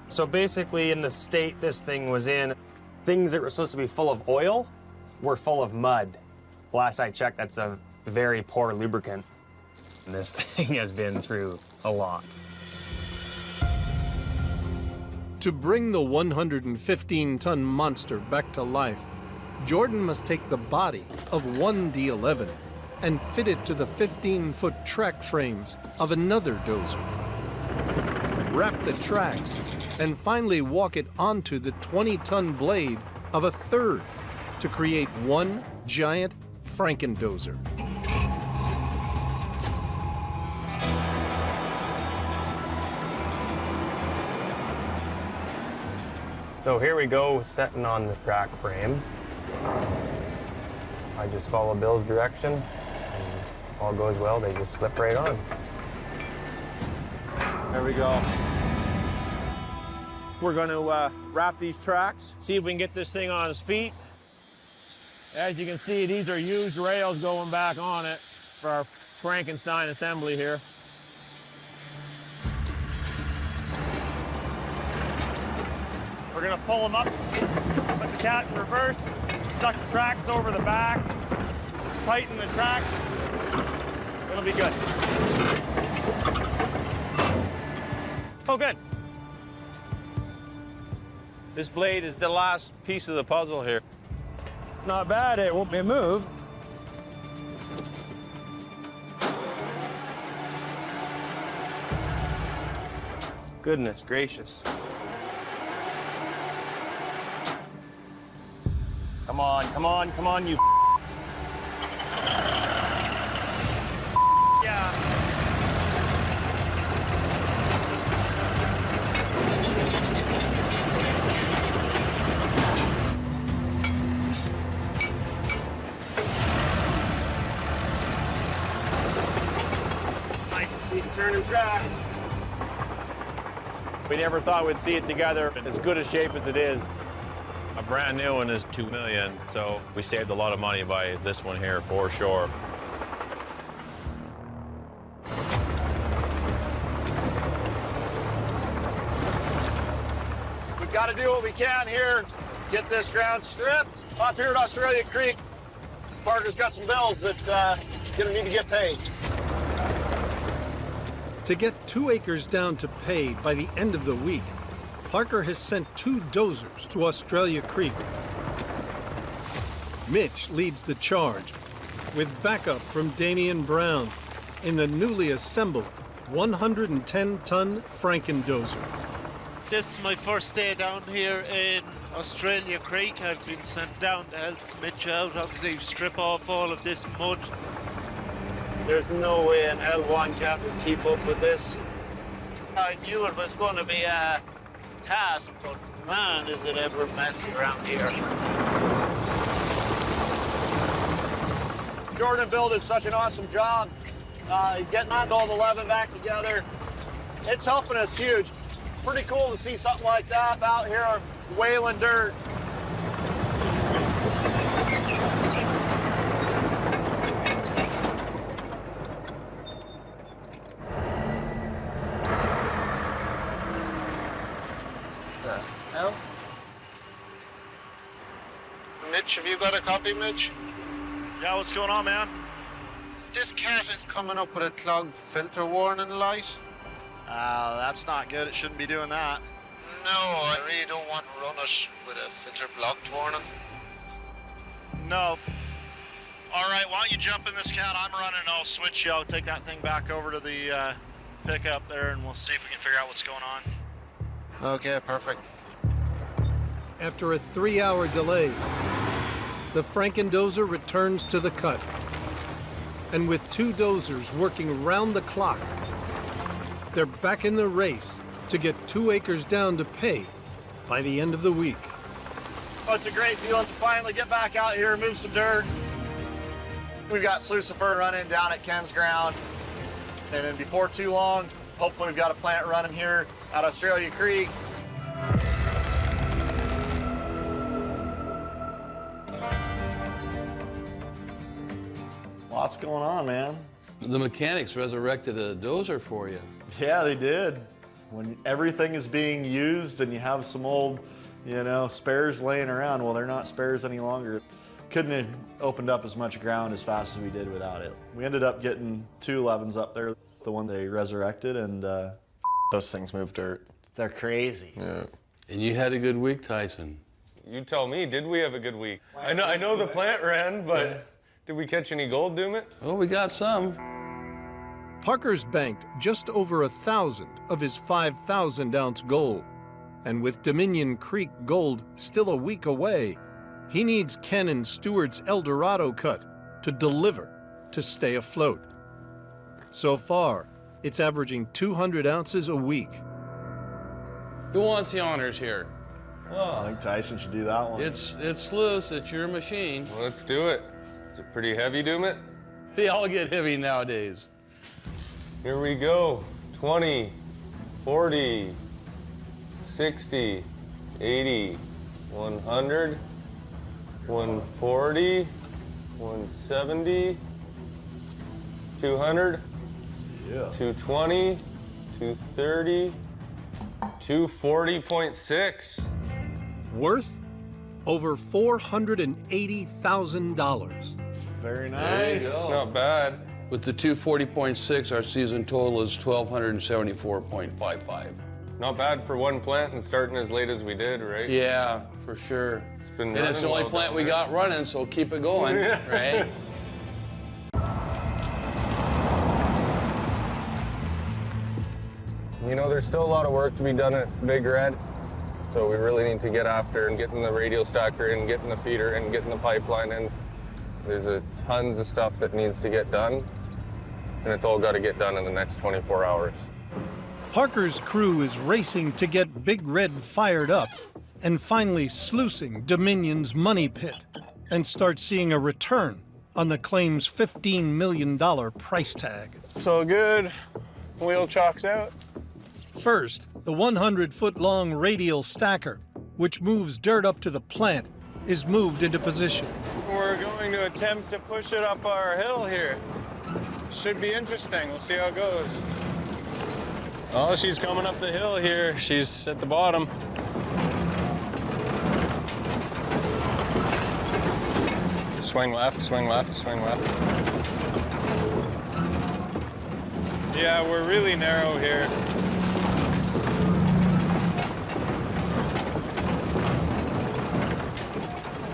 So basically, in the state this thing was in, things that were supposed to be full of oil were full of mud. Last I checked, that's a very poor lubricant. This thing has been through a lot. To bring the 115-ton monster back to life, Jordan must take the body of one D11 and fit it to the 15-foot track frames of another dozer. Wrap the tracks and finally walk it onto the 20-ton blade of a third to create one giant Frankendozer. So here we go, setting on the track frames. I just follow Bill's direction, and all goes well, they just slip right on. There we go. We're going to wrap these tracks, see if we can get this thing on its feet. As you can see, these are used rails going back on it for our Frankenstein assembly here. We're gonna pull them up, put the cat in reverse, suck the tracks over the back, tighten the track. It'll be good. Oh, good. This blade is the last piece of the puzzle here. Not bad, it won't be moved. Goodness gracious. Come on, come on, come on, you. Yeah. Nice to see the turning tracks. We never thought we'd see it together in as good a shape as it is. A brand new one is $2 million, so we saved a lot of money by this one here for sure. We've got to do what we can here, get this ground stripped. Up here at Australia Creek, Parker's got some bills that gonna need to get paid. To get 2 acres down to pay by the end of the week, Parker has sent 2 dozers to Australia Creek. Mitch leads the charge, with backup from Damian Brown in the newly assembled 110-ton Franken-dozer. This is my first day down here in Australia Creek. I've been sent down to help Mitch out, obviously strip off all of this mud. There's no way in hell one cat would keep up with this. I knew it was going to be a task, but man, is it ever messy around here. Jordan and Bill did such an awesome job getting all the 11 back together. It's helping us huge. Pretty cool to see something like that out here wailing dirt. Mitch, have you got a copy, Mitch? Yeah, what's going on, man? This cat is coming up with a clogged filter warning light. That's not good. It shouldn't be doing that. No, I really don't want to run it with a filter blocked warning. No. All right, why don't you jump in this cat? I'm running. I'll switch you. I'll take that thing back over to the pickup there, and we'll see if we can figure out what's going on. Okay, perfect. After a 3-hour delay, the Franken-dozer returns to the cut. And with 2 dozers working round the clock, they're back in the race to get 2 acres down to pay by the end of the week. Oh, it's a great feeling to finally get back out here and move some dirt. We've got Lucifer running down at Ken's ground. And then before too long, hopefully we've got a plant running here at Australia Creek. Lots going on, man. The mechanics resurrected a dozer for you. Yeah, they did. When everything is being used and you have some old, spares laying around, well, they're not spares any longer. Couldn't have opened up as much ground as fast as we did without it. We ended up getting 2 11s up there, the one they resurrected, and those things move dirt. They're crazy. Yeah. And you had a good week, Tyson. You tell me, did we have a good week? I know the plant ran, but did we catch any gold, Doomit? Oh, we got some. Parker's banked just over 1,000 of his 5,000-ounce gold. And with Dominion Creek gold still a week away, he needs Ken and Stewart's El Dorado cut to deliver to stay afloat. So far, it's averaging 200 ounces a week. Who wants the honors here? Oh, I think Tyson should do that one. It's loose. It's your machine. Well, let's do it. Is it pretty heavy, Doomit? They all get heavy nowadays. Here we go. 20, 40, 60, 80, 100, 140, 170, 200, 220, 230, 240.6. Worth over $480,000. Very There you nice. go. Not bad. With the 240.6, our season total is 1,274.55. Not bad for one plant and starting as late as we did, right? Yeah, for sure. It's been And it's the only running plant well we down got running, so keep it going, right? You know, there's still a lot of work to be done at Big Red, so we really need to get after and getting the radial stacker in, getting the feeder in, getting the pipeline in. There's tons of stuff that needs to get done, and it's all got to get done in the next 24 hours. Parker's crew is racing to get Big Red fired up and finally sluicing Dominion's money pit and start seeing a return on the claim's $15 million price tag. So good. Wheel chocks out. First, the 100-foot-long radial stacker, which moves dirt up to the plant, is moved into position. We're going to attempt to push it up our hill here. Should be interesting. We'll see how it goes. Oh, she's coming up the hill here. She's at the bottom. Swing left, swing left, swing left. Yeah, we're really narrow here.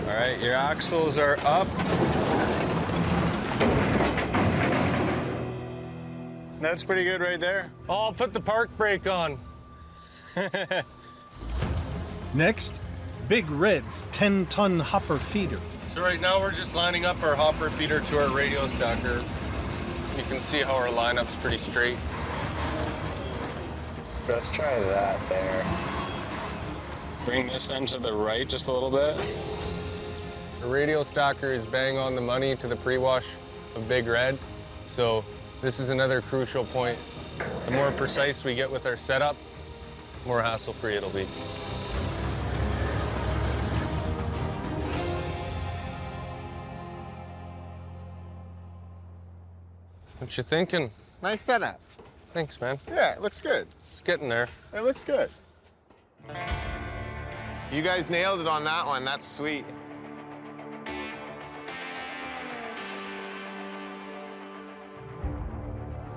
All right, your axles are up. That's pretty good right there. Oh, I'll put the park brake on. Next, Big Red's 10-ton hopper feeder. So right now we're just lining up our hopper feeder to our radial stacker. You can see how our lineup's pretty straight. Let's try that there. Bring this end to the right just a little bit. The radial stacker is bang on the money to the pre-wash of Big Red. So this is another crucial point. The more precise we get with our setup, the more hassle-free it'll be. What you thinking? Nice setup. Thanks, man. Yeah, it looks good. It's getting there. It looks good. You guys nailed it on that one. That's sweet.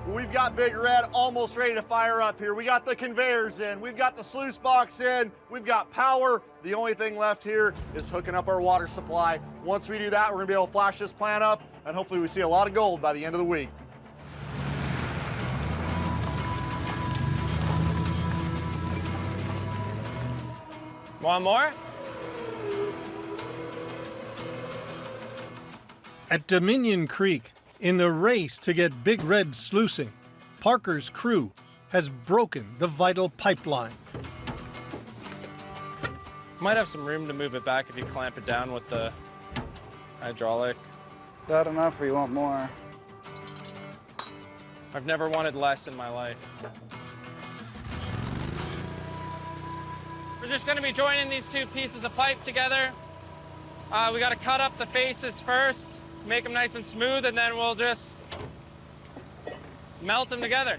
We've got Big Red almost ready to fire up here. We got the conveyors in, we've got the sluice box in, we've got power. The only thing left here is hooking up our water supply. Once we do that, we're gonna be able to flash this plant up, and hopefully we see a lot of gold by the end of the week. Want more? At Dominion Creek, in the race to get Big Red sluicing, Parker's crew has broken the vital pipeline. Might have some room to move it back if you clamp it down with the hydraulic. Not enough or you want more? I've never wanted less in my life. We're just gonna be joining these two pieces of pipe together. We gotta cut up the faces first, make them nice and smooth, and then we'll just melt them together.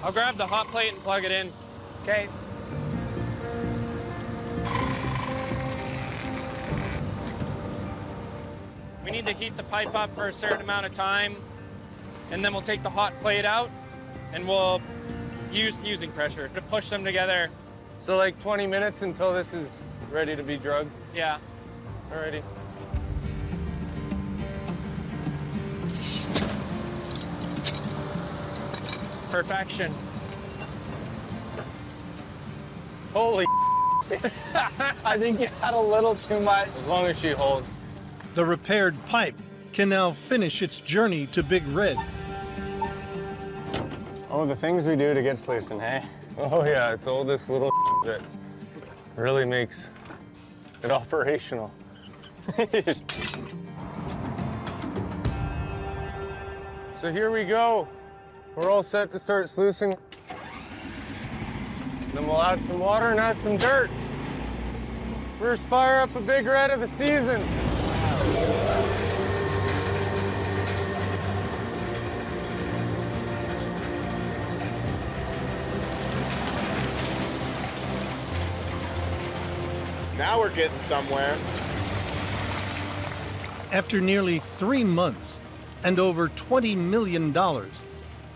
I'll grab the hot plate and plug it in. Okay. We need to heat the pipe up for a certain amount of time, and then we'll take the hot plate out, and we'll use fusing pressure to push them together. So like 20 minutes until this is ready to be drugged? Yeah. Alrighty. Perfection. Holy I think you had a little too much. As long as she holds. The repaired pipe can now finish its journey to Big Red. Oh, the things we do to get sluicing, hey? Oh yeah, it's all this little that really makes it operational. So here we go. We're all set to start sluicing. Then we'll add some water and add some dirt. First fire up a Big Red of the season. Now we're getting somewhere. After nearly 3 months and over $20 million,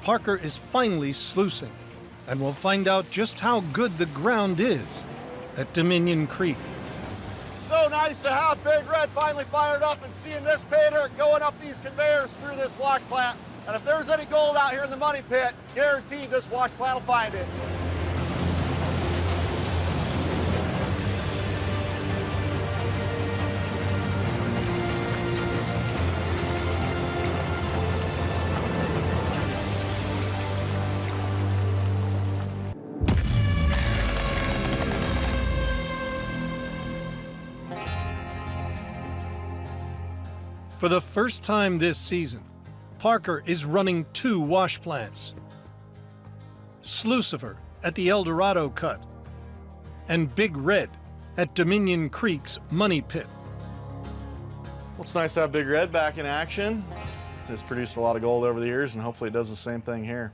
Parker is finally sluicing, and we'll find out just how good the ground is at Dominion Creek. So nice to have Big Red finally fired up and seeing this pay dirt going up these conveyors through this wash plant. And if there's any gold out here in the money pit, guaranteed this wash plant will find it. For the first time this season, Parker is running 2 wash plants. Slucifer at the El Dorado Cut, and Big Red at Dominion Creek's Money Pit. Well, it's nice to have Big Red back in action. It's produced a lot of gold over the years, and hopefully it does the same thing here.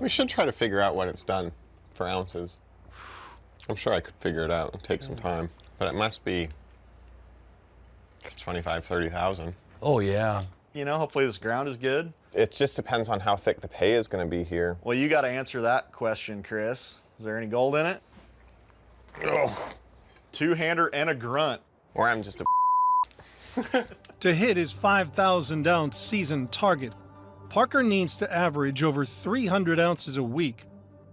We should try to figure out what it's done for ounces. I'm sure I could figure it out. It'll take some time, but it must be 25, 30,000. Oh, yeah. You know, hopefully this ground is good. It just depends on how thick the pay is going to be here. Well, you got to answer that question, Chris. Is there any gold in it? Oh. 2-hander and a grunt. Or I'm just a To hit his 5,000-ounce season target, Parker needs to average over 300 ounces a week.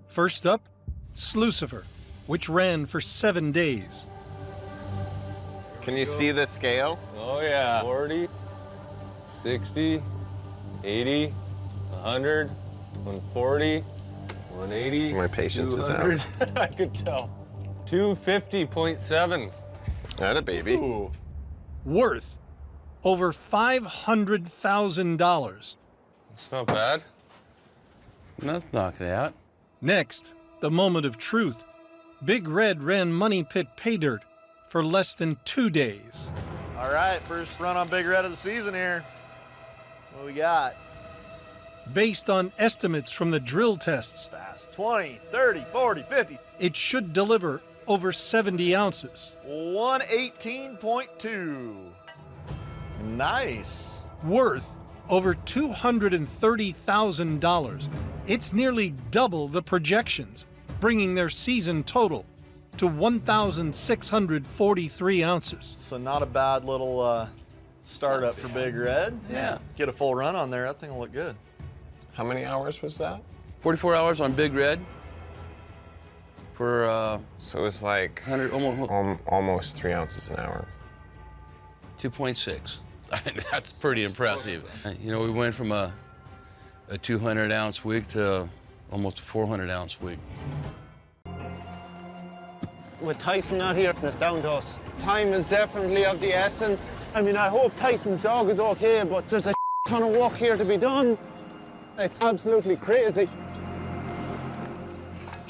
First up, Slucifer, which ran for 7 days. Can you see the scale? Oh yeah. 40, 60, 80, 100, 140, 180. My patience is out. I could tell. 250.7. That a baby. Ooh. Worth over $500,000. It's not bad. Let's knock it out. Next, the moment of truth. Big Red ran Money Pit pay dirt for less than 2 days. All right, first run on Big Red of the season here. What do we got? Based on estimates from the drill tests, Fast. 20, 30, 40, 50. it should deliver over 70 ounces. 118.2. Nice. Worth over $230,000. It's nearly double the projections, bringing their season total to 1,643 ounces. So not a bad little startup for Big Red. Yeah. Get a full run on there. That thing will look good. How many hours was that? 44 hours on Big Red for So it was like 100, almost 3 ounces an hour. 2.6. That's pretty impressive. You know, we went from a 200-ounce week to almost a 400-ounce week. With Tyson not here, it's down to us. Time is definitely of the essence. I mean, I hope Tyson's dog is okay, but there's a ton of work here to be done. It's absolutely crazy.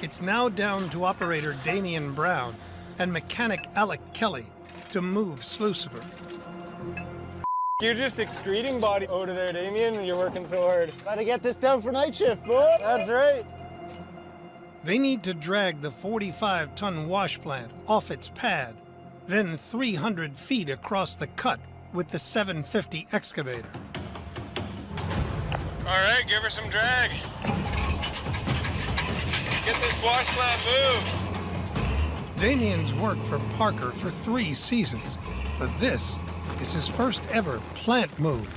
It's now down to operator Damian Brown and mechanic Alec Kelly to move Slucifer. You're just excreting body odor there, Damien, and you're working so hard. Gotta get this down for night shift, boy. That's right. They need to drag the 45-ton wash plant off its pad, then 300 feet across the cut with the 750 excavator. All right, give her some drag. Get this wash plant moved. Damien's worked for Parker for 3 seasons, but this is his first ever plant move.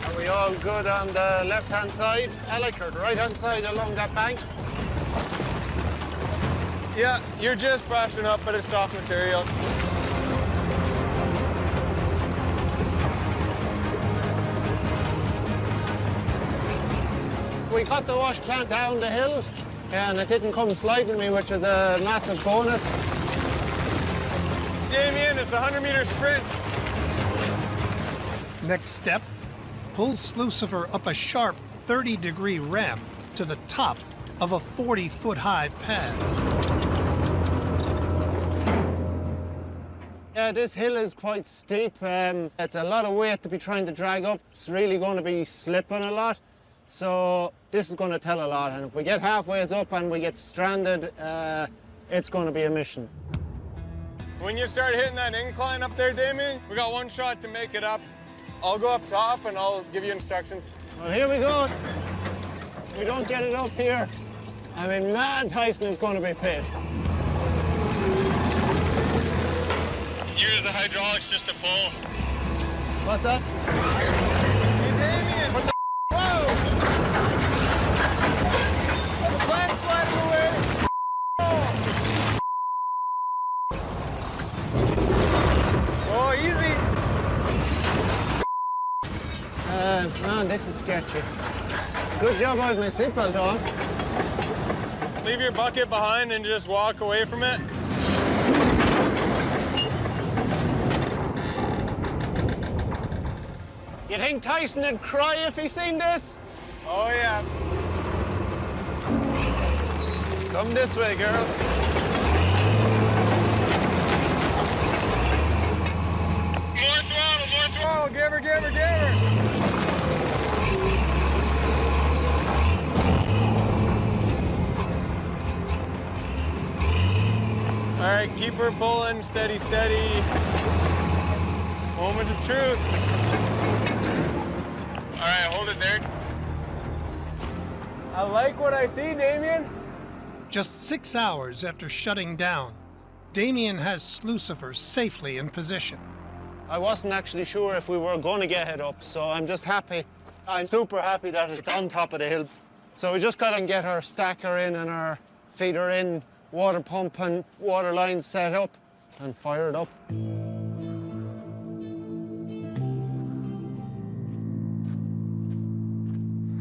Are we all good on the left-hand side, Alec, or the right-hand side along that bank? Yeah, you're just brushing up, but it's soft material. We got the wash plant down the hill, and it didn't come sliding me, which is a massive bonus. Damien, it's the 100-meter sprint. Next step, pull Slucifer up a sharp 30-degree ramp to the top of a 40-foot-high pad. Yeah, this hill is quite steep. It's a lot of weight to be trying to drag up. It's really going to be slipping a lot. So this is going to tell a lot. And if we get halfway up and we get stranded, it's going to be a mission. When you start hitting that incline up there, Damien, we got one shot to make it up. I'll go up top and I'll give you instructions. Well, here we go. If we don't get it up here, I mean, man, Tyson is going to be pissed. Use the hydraulics just to pull. What's that? Hey, Damien! What the whoa! The plant's sliding away! Oh, easy! Man, this is sketchy. Good job I have my seatbelt on. Leave your bucket behind and just walk away from it. You think Tyson would cry if he seen this? Oh, yeah. Come this way, girl. More throttle, give her, give her, give her. All right, keep her pulling, steady, steady. Moment of truth. All right, hold it there. I like what I see, Damien. Just 6 hours after shutting down, Damien has Lucifer safely in position. I wasn't actually sure if we were going to get it up, so I'm just happy. I'm super happy that it's on top of the hill. So we just got to get our stacker in and our feeder in, water pump and water lines set up, and fire it up.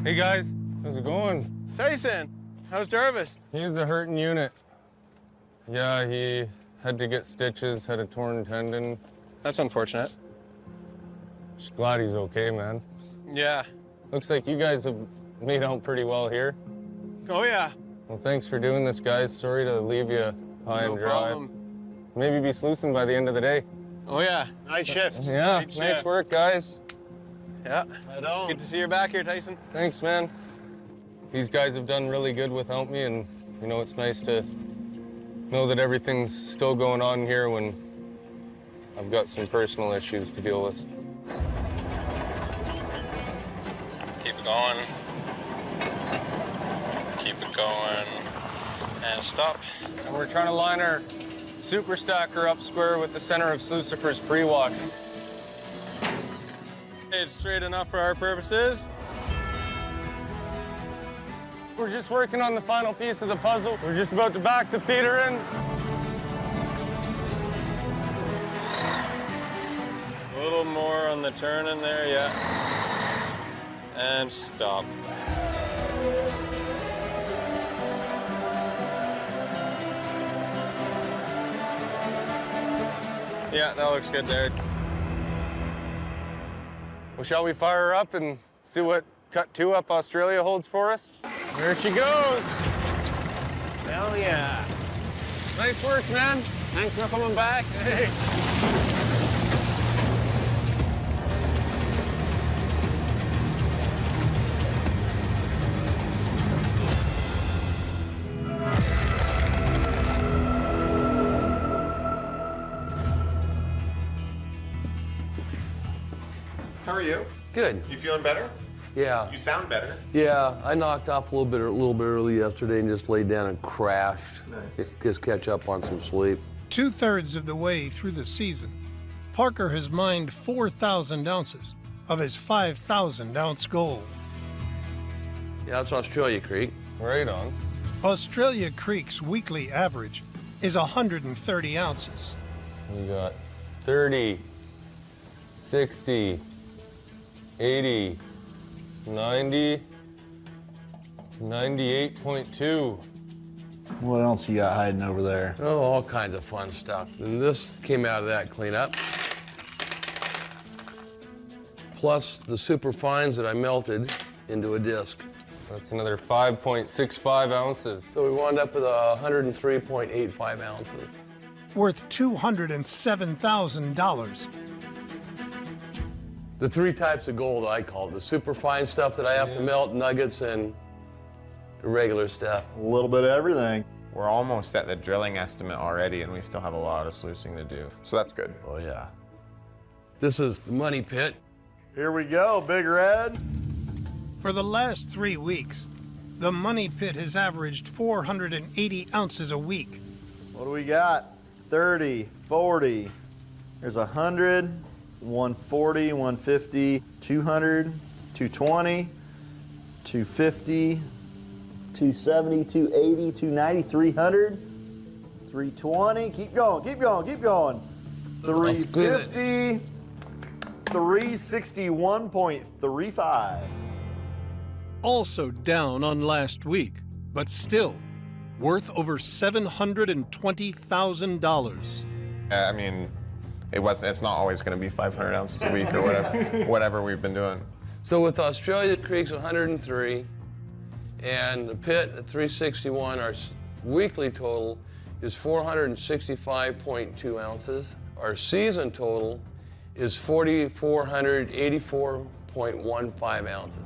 Hey guys, how's it going? Tyson, how's Jarvis? He's a hurting unit. Yeah, he had to get stitches, had a torn tendon. That's unfortunate. Just glad he's okay, man. Yeah. Looks like you guys have made out pretty well here. Oh, yeah. Well, thanks for doing this, guys. Sorry to leave you high and dry. Problem. Maybe be sluicing by the end of the day. Oh, yeah. Nice shift. Yeah, Nice nice shift. work, guys. Yeah. Right on. Good to see you back here, Tyson. Thanks, man. These guys have done really good without me, and, you know, it's nice to know that everything's still going on here when I've got some personal issues to deal with. Keep it going. Keep it going. And stop. And we're trying to line our super stacker up square with the center of Lucifer's pre-wash. It's straight enough for our purposes. We're just working on the final piece of the puzzle. We're just about to back the feeder in. A little more on the turn in there, yeah. And stop. Yeah, that looks good there. Well, shall we fire her up and see what cut 2 up Australia holds for us? There she goes. Hell yeah. Nice work, man. Thanks for coming back. Hey. How are you? Good. You feeling better? Yeah. You sound better. Yeah, I knocked off a little bit early yesterday and just laid down and crashed. Nice. Just catch up on some sleep. 2/3 of the way through the season, Parker has mined 4,000 ounces of his 5,000-ounce goal. Yeah, that's Australia Creek. Right on. Australia Creek's weekly average is 130 ounces. We got 30, 60, 80, 90, 98.2. What else you got hiding over there? Oh, all kinds of fun stuff. And this came out of that cleanup. Plus the super fines that I melted into a disc. That's another 5.65 ounces. So we wound up with 103.85 ounces. Worth $207,000. The 3 types of gold I call it. The super fine stuff that I have to melt, nuggets, and the regular stuff. A little bit of everything. We're almost at the drilling estimate already, and we still have a lot of sluicing to do. So that's good. Oh, yeah. This is the money pit. Here we go, Big Red. For the last 3 weeks, the money pit has averaged 480 ounces a week. What do we got? 30, 40. There's 100, 140, 150, 200, 220, 250, 270, 280, 290, 300, 320. Keep going, keep going, keep going. 350, 361.35. Also down on last week, but still worth over $720,000. I mean, It's not always going to be 500 ounces a week or whatever we've been doing. So with Australia Creek's 103 and the pit at 361, our weekly total is 465.2 ounces. Our season total is 4,484.15 ounces.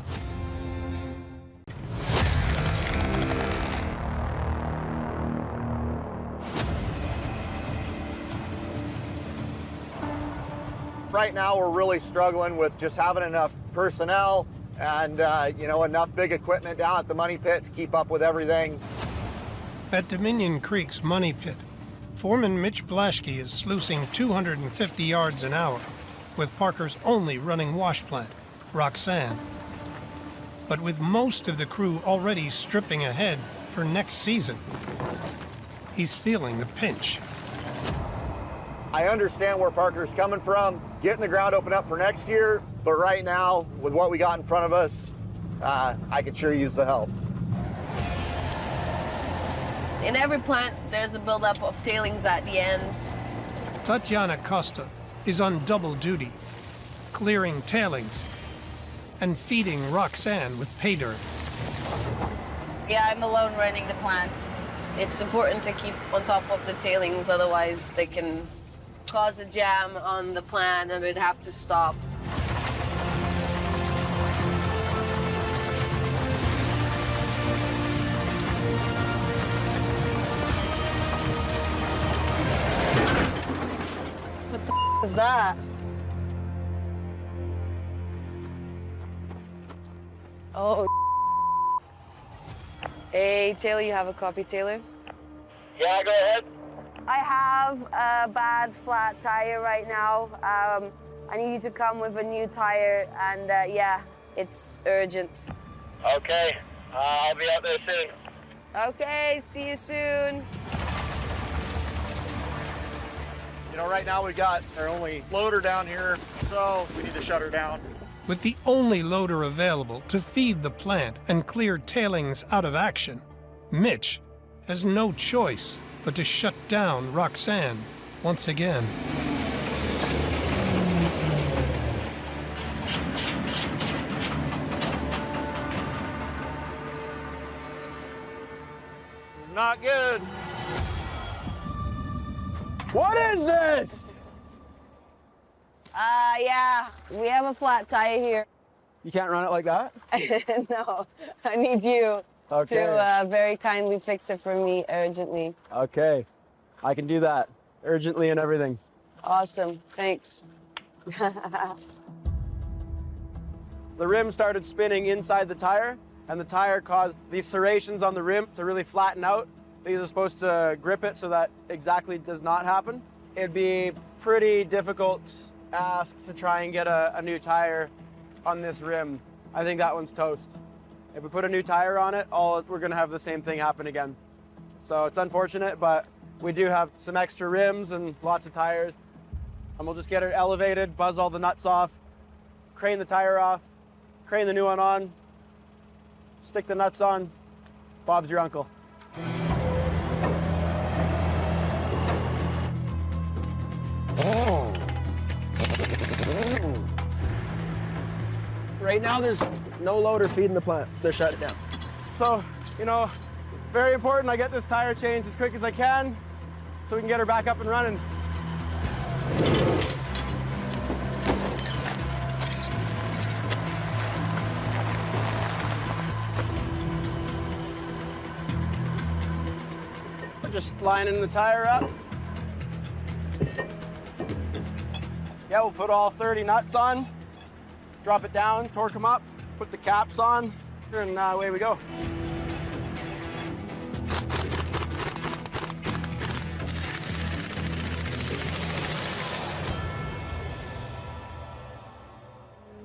Right now, we're really struggling with just having enough personnel and enough big equipment down at the money pit to keep up with everything. At Dominion Creek's money pit, Foreman Mitch Blaschke is sluicing 250 yards an hour with Parker's only running wash plant, Roxanne. But with most of the crew already stripping ahead for next season, he's feeling the pinch. I understand where Parker's coming from, getting the ground open up for next year, but right now, with what we got in front of us, I could sure use the help. In every plant, there's a buildup of tailings at the end. Tatiana Costa is on double duty, clearing tailings and feeding Roxanne with pay dirt. Yeah, I'm alone running the plant. It's important to keep on top of the tailings, otherwise they can cause a jam on the plant and we'd have to stop. What the is that? Oh. Hey, Taylor, you have a copy, Taylor? Yeah, go ahead. I have a bad flat tire right now. I need you to come with a new tire, and yeah, it's urgent. Okay, I'll be out there soon. Okay, see you soon. Right now we've got our only loader down here, so we need to shut her down. With the only loader available to feed the plant and clear tailings out of action, Mitch has no choice but to shut down Roxanne once again. It's not good. What is this? Yeah, we have a flat tire here. You can't run it like that? No, I need you to very kindly fix it for me urgently. Okay, I can do that. Urgently and everything. Awesome, thanks. The rim started spinning inside the tire, and the tire caused these serrations on the rim to really flatten out. These are supposed to grip it so that exactly does not happen. It'd be pretty difficult ask to try and get a new tire on this rim. I think that one's toast. If we put a new tire on it, we're gonna have the same thing happen again. So it's unfortunate, but we do have some extra rims and lots of tires. And we'll just get it elevated, buzz all the nuts off, crane the tire off, crane the new one on, stick the nuts on. Bob's your uncle. Right now, there's no loader feeding the plant. They're shutting down. So, very important I get this tire changed as quick as I can so we can get her back up and running. Just lining the tire up. Yeah, we'll put all 30 nuts on, drop it down, torque them up, put the caps on, and away we go.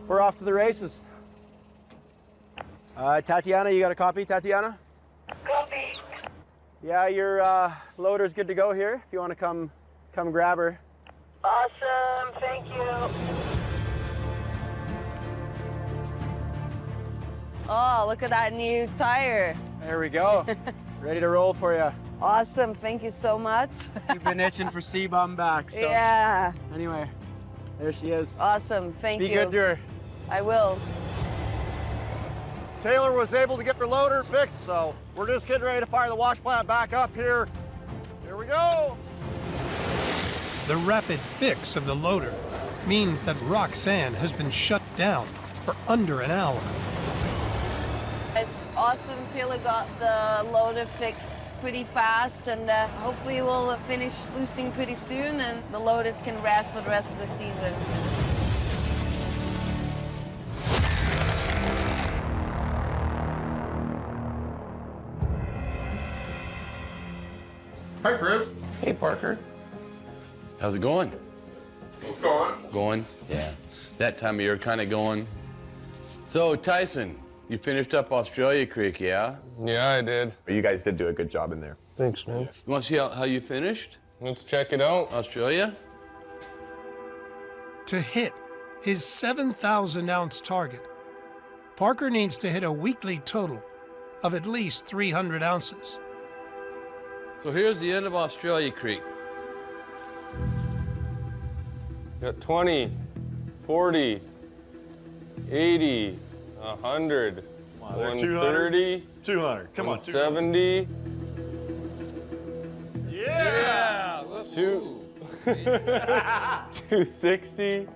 We're off to the races. Tatiana, you got a copy, Tatiana? Copy. Yeah, your loader's good to go here if you want to come grab her. Awesome, thank you. Oh, look at that new tire. There we go. Ready to roll for you. Awesome, thank you so much. You've been itching for C-Bum back, so. Yeah. Anyway, there she is. Awesome, thank you. Be good to her. I will. Taylor was able to get her loader fixed, so we're just getting ready to fire the wash plant back up here. Here we go. The rapid fix of the loader means that Roxanne has been shut down for under an hour. It's awesome. Taylor got the loader fixed pretty fast, and hopefully we'll finish sluicing pretty soon, and the loaders can rest for the rest of the season. Hi, Chris. Hey, Parker. How's it going? It's going. Going? Yeah. That time of year kind of going. So, Tyson, you finished up Australia Creek, yeah? Yeah, I did. You guys did do a good job in there. Thanks, man. You want to see how you finished? Let's check it out. Australia? To hit his 7,000-ounce target, Parker needs to hit a weekly total of at least 300 ounces. So here's the end of Australia Creek. Got 20, 40, 80, 100, Wow, they're 130, 200. Come on, 170. Yeah! 260,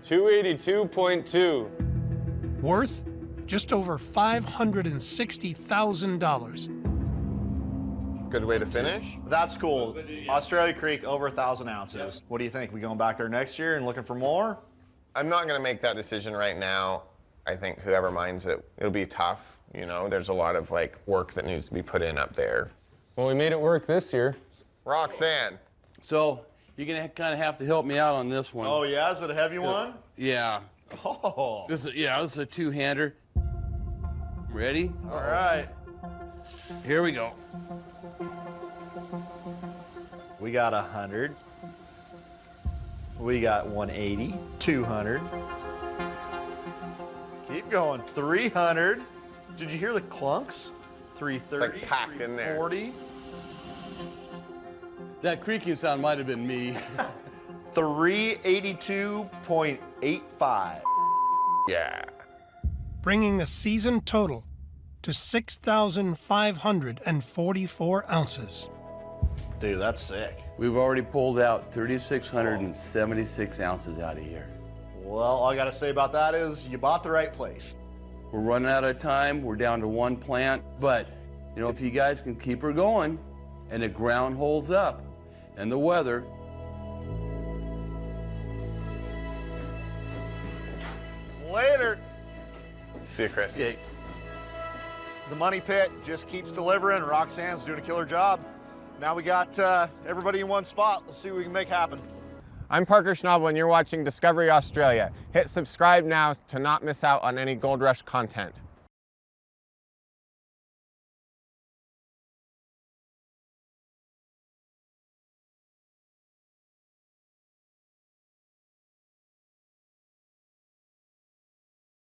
282.2. Worth just over $560,000. Good way to finish. That's cool. Australia Creek, over 1,000 ounces. What do you think? We going back there next year and looking for more? I'm not going to make that decision right now. I think whoever mines it, it'll be tough. You know, there's a lot of like work that needs to be put in up there. Well, we made it work this year. Roxanne. So you're gonna kind of have to help me out on this one. Oh yeah, is it a heavy one? Yeah. Oh. This is a two-hander. Ready? All right. Here we go. We got 100. We got 180, 200. Keep going. 300. Did you hear the clunks? 330. It's like packed in there. 340. That creaking sound might have been me. 382.85. Yeah. Bringing the season total to 6,544 ounces. Dude, that's sick. We've already pulled out 3,676 ounces out of here. Well, all I got to say about that is you bought the right place. We're running out of time. We're down to one plant. But, you know, if you guys can keep her going and the ground holds up and the weather. Later. See you, Chris. Okay. The money pit just keeps delivering. Roxanne's doing a killer job. Now we got everybody in one spot. Let's see what we can make happen. I'm Parker Schnabel, and you're watching Discovery Australia. Hit subscribe now to not miss out on any Gold Rush content.